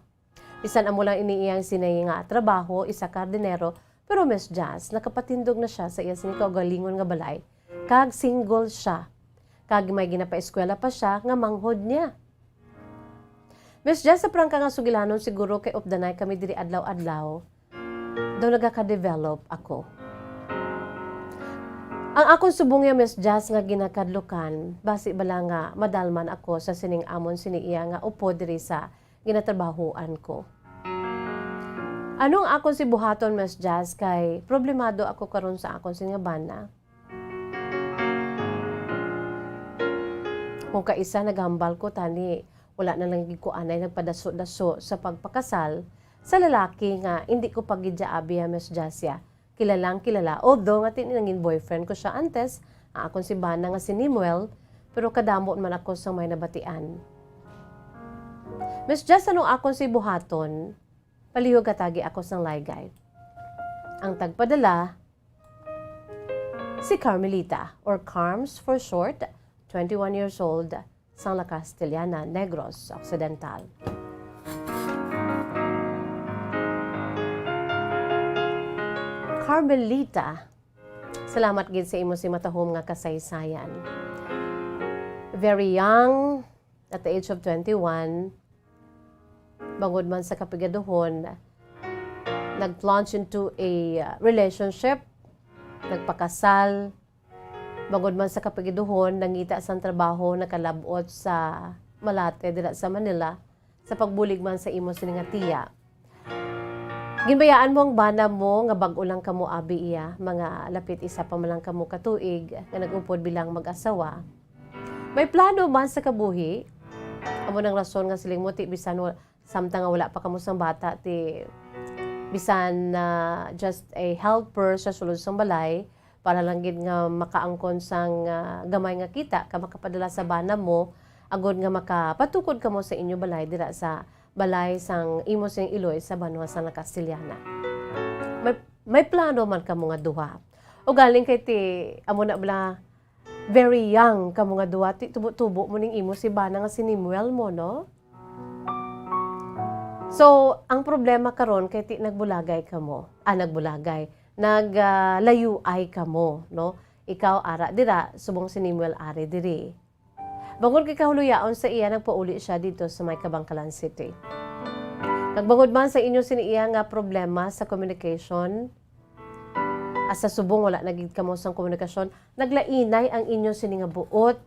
Bisan amo lang iniiyang sinay nga trabaho, isa ka hardinero, pero Miss Jazz, nakapatindog na siya sa iya sini kaugalingon nga balay. Kag single siya. Kag may ginapa-eskwela pa siya nga manghod niya. Miss Jazz, sa prangka nga sugilanon siguro kay updanay kami diri adlaw-adlaw. Daw nagaka-develop ako. Ang akong subong ya Miss Jazz nga ginakadlukan, basi bala nga madalman ako sa sining amon sini iya nga upo diri sa ginatrabahuan ko. Anong akong si buhaton Miss Jazz kay problemado ako karon sa akong sini nga bana. Kung kaisa naghambal ko tani, wala na lang ko anay nagpadaso-daso sa pagpakasal sa lalaki nga hindi ko pagidya abi Miss Jazz ya. Kilalang kilala. Although nga tinangin boyfriend ko siya antes, akong si bana nga si Nimuel, pero kadamot man ako sa may nabatian. Miss Jazz, anong akong si buhaton, palihog katagi ako sang laygay. Ang tagpadala, si Carmelita, or Carms for short, 21 years old, sang La Castellana, Negros Occidental. Carmelita, salamat gid sa imo si matahom nga kasaysayan. Very young, at the age of 21, bangod man sa kapigaduhon, nag-plunge into a relationship, nagpakasal, bangod man sa kapigaduhon, nangita sa trabaho, nakalabot sa Malate, dila sa Manila, sa pagbulig man sa imo sini nga tiya. Ginbayaan mo ang bana mo nga bag-o lang kamo abi iya, mga lapit isa pa man lang kamo katuig nga nag-upod bilang mag-asawa. May plano man sa kabuhi. Amo nang rason nga siling mo ti bisan samtang nga wala pa kamo sang bata ti bisan just a helper sa sulod sang balay para lang gid nga makaangkon sang gamay nga kita ka makapadala sa bana mo agod nga makapatukod kamo sa inyo balay dira sa balay sang imo sing Iloy sa banwa sa Castellana. May plano man kamo nga duha. O galing kay ti amo na bala very young kamo nga duha ti tubo-tubo mo ning imo si bana nga sinimuel mo, no? So, ang problema karon kay ti nagbulagay kamo. Nagbulagay. Naglayuay kamo, no? Ikaw ara dira subong sinimuel ari diri. Bangod kay kahuluyaon sa iya, nagpauli siya dito sa may Kabangkalan City. Nagbangod man sa inyo siniya nga problema sa communication, sa subong wala nagid kamo sang komunikasyon, naglainay ang inyo sini nga buot.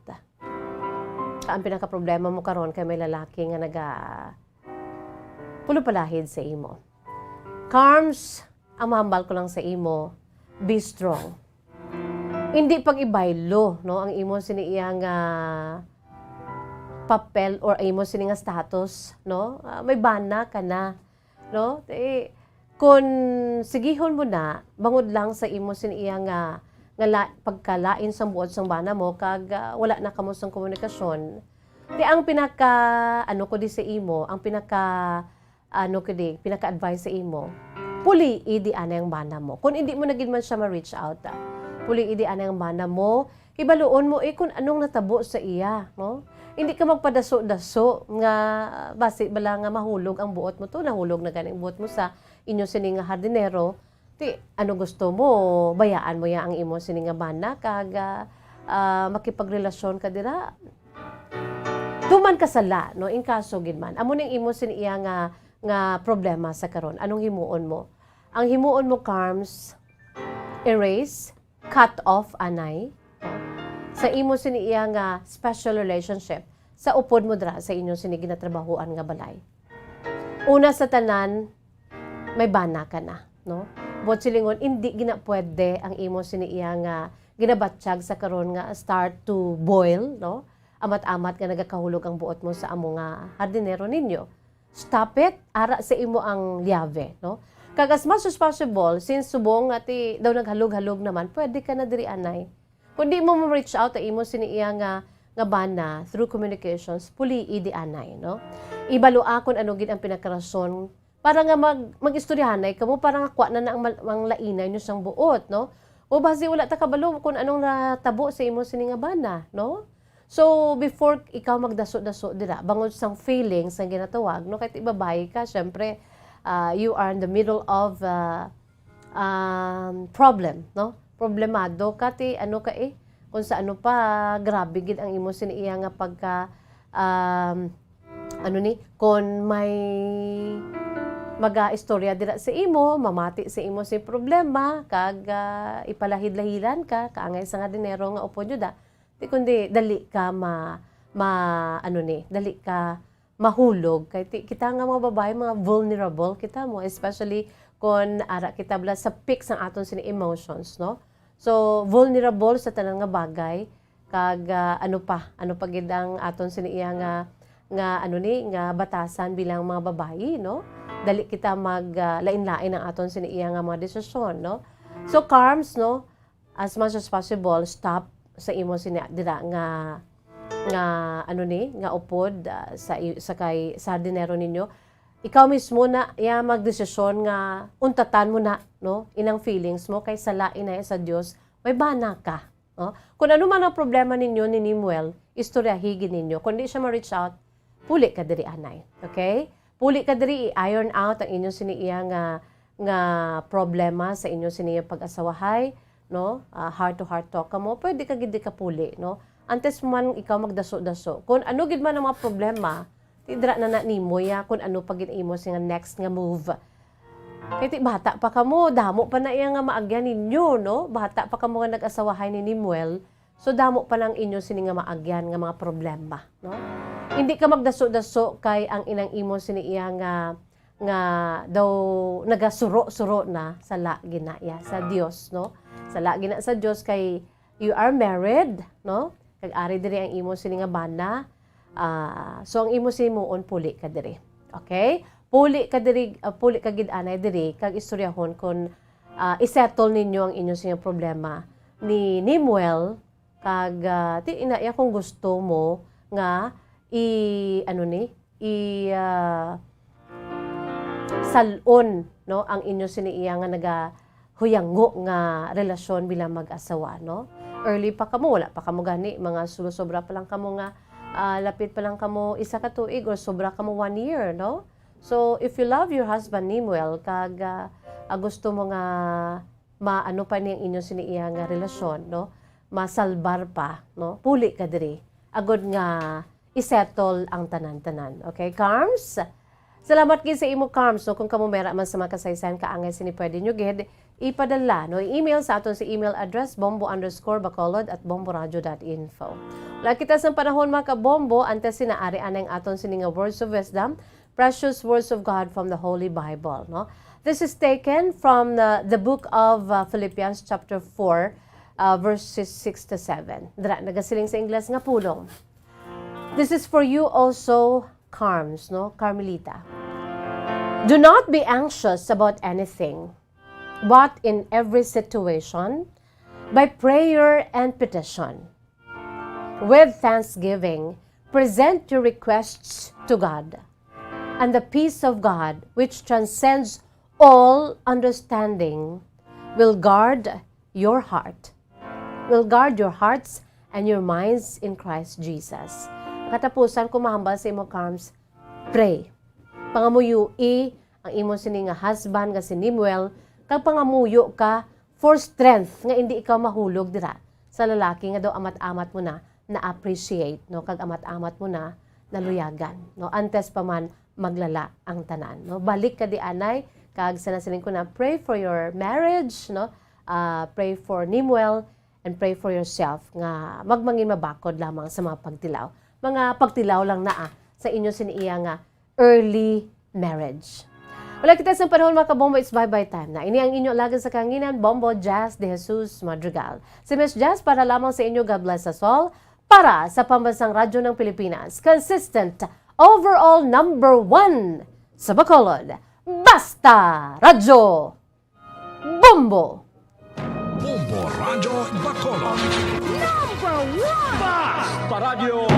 Ang pinaka-problema mo karon kay may lalaki nga pulupalahid sa imo. Carms, ang mahambal ko lang sa imo, be strong. Hindi pag-ibaylo, no, ang imo siniya nga papel or imo sini nga status, no? May bana ka na, no? Kung sigihon mo na, bangod lang sa imo siniya nga pagkalain sang buot sang bana mo kag wala na kamo sang komunikasyon. Ang pinaka ko di sa imo, ang pinaka pinaka-advice sa imo, puli idi ana ang bana mo. Kung hindi mo na gid man siya ma-reach out, puli idi ana ang bana mo, ibaluon mo kung anong natabo sa iya, no? Hindi ka magpadaso-daso nga basi bala nga mahulog ang buot mo to, nahulog na ganing buot mo sa inyo sini nga hardinero. Ano gusto mo, bayaan mo ya ang imo sini nga bana kag makipagrelasyon ka dira. Tuman ka sala, no, in kaso gid man. Amo ning imo sini iya nga problema sa karon. Anong himuon mo? Ang himuon mo, Carms, erase, cut off anay sa imo sini iya nga special relationship sa upod mo dra sa inyo sini ginatrabahoan nga balay. Una sa tanan, may bana ka na, no? Bot silingon, hindi gina pwede ang imo sini iya nga ginabatsyag sa karon nga start to boil, no? Amat-amat nga nagakahulog ang buot mo sa amo nga hardinero ninyo. Stop it, ara sa imo ang liave, no? Kag as much as possible, since subong ati daw naghalog-halog naman, pwede ka na diri anay. Kung di mo ma-reach out, imo siniya nga bana through communications, puli idi anay, no? Ibalua kung ano gid ang pinakarason para nga mag-istoryahanay kamo para nga kwa na ang lainay nyo sang buot, no? O basi wala ta kabalo kung anong natabo sa imo sini nga bana, no? So before ikaw magdaso-daso dira, bangod sang feelings ang ginatawag, no? Kahit ibabayi ka, syempre you are in the middle of problem, no? Problemado ka ti ano ka kung sa ano pa grabe gid ang imo siniya nga pagka kung may maga-istorya dira sa imo, mamati sa imo si problema kag ipalahid-lahilan ka kaangay sa nga dinero nga upod da. Di kundi dali ka dali ka mahulog kay kita nga mga babae mga vulnerable kita mo, especially kung ara kita bala sa peaks ng aton sini emotions, no? So vulnerable sa tanan nga bagay kag ano pa gid ang aton sini iya nga batasan bilang mga babae, no? Dali kita lain-lain ang aton sini iya nga mga desisyon, no? So Carms, no, as much as possible stop sa imo sini dira nga upod sa dinero ninyo. Ikaw mismo na magdesisyon nga untatan mo na, no, inang feelings mo kay salain na sa Dios, may bana ka, no? Kung ano man ang problema ninyo ni Nimuel, istoryahigin ninyo. Kung di siya ma-reach out, puli ka diri anay, okay? Puli ka diri i-iron out ang inyong siniya nga problema sa inyong siniya pag-asawahay, no? Heart to heart talk ka mo, pwede ka gid ka puli, no? antes man ikaw magdaso-daso. Kung ano gid man ang mga problema, tidra na nimo ya kung ano pag imo nga next nga move. Kaya ti bata pa kamo, damo pa na iya nga maagyan ninyo, no? Bata pa kamo nga nag-asawahay ni Nimuel, so damo pa lang inyo sini nga maagyan nga mga problema, no? Hindi ka magdaso-daso kay ang inang imo sini iya nga daw nagasuro-suro na sa lagi na ya sa Dios, no? Sa lagi na sa Dios kay you are married, no? Kag ari diri ang imo sini nga bana. So ang imo sini muon puli ka diri. Okay? Puli ka gid anay diri kag istoryahon kon isettle ninyo ang inyo sing problema ni Nimuel kag ti inaya kung gusto mo nga salon no ang inyo siniiya nga nagahuyango nga relasyon bilang mag-asawa, no? Early pa kamo, wala pa kamo gani, mga sobra pa lang kamo nga lapit pa lang kamo isa ka tuig or sobra kamo 1 year, no? So, if you love your husband, Nimuel, kag gusto mo nga maano pa niyang inyo siniiya nga relasyon, no? Masalbar pa, no? Puli ka diri. Agod nga isettle ang tanan-tanan. Okay, Carms? Salamat gid sa imo, Carms. No? Kung kamo mera man sa makasaysayan kaangay sini pwede nyo gid ipadala, no? I-email sa aton sa email address bombo_bacolod@bomboradio.info. Wala kita sa panahon mga kabombo, antes sinaari anang aton sini nga words of wisdom, precious words of God from the Holy Bible. No? This is taken from the book of Philippians chapter 4, verses 6 to 7. Dra, nagasiling sa Ingles nga pulong. This is for you also, Carms, no? Carmelita. Do not be anxious about anything, but in every situation, by prayer and petition, with thanksgiving, present your requests to God. And the peace of God, which transcends all understanding, will guard your hearts and your minds in Christ Jesus. Katapusan ko mahambal sa imo, Carms, pray. Pangamuyo ang imo sini nga husband nga si Nimuel, kag pangamuyo ka for strength nga hindi ikaw mahulog dira sa lalaki nga daw amat-amat mo na appreciate, no? Kag amat-amat mo na naluyagan, no? Antes pa man maglala ang tanan, no? Balik ka di anay kag sanasiling ko na pray for your marriage, no? Pray for Nimuel and pray for yourself nga magmangin mabakod lamang sa mga pagtilaw lang na sa inyo siniiya nga early marriage. Wala kita sa panahon mga kabombo, it's bye-bye time na. Ini ang inyo alaga sa kanginan, Bombo Jazz de Jesus-Madrigal. Si Miss Jazz para lamang sa inyo, God bless us all, para sa Pambansang Radyo ng Pilipinas. Consistent, overall number 1 sa Bacolod. Basta Radyo Bombo! Bombo Radyo Bacolod. Basta Radio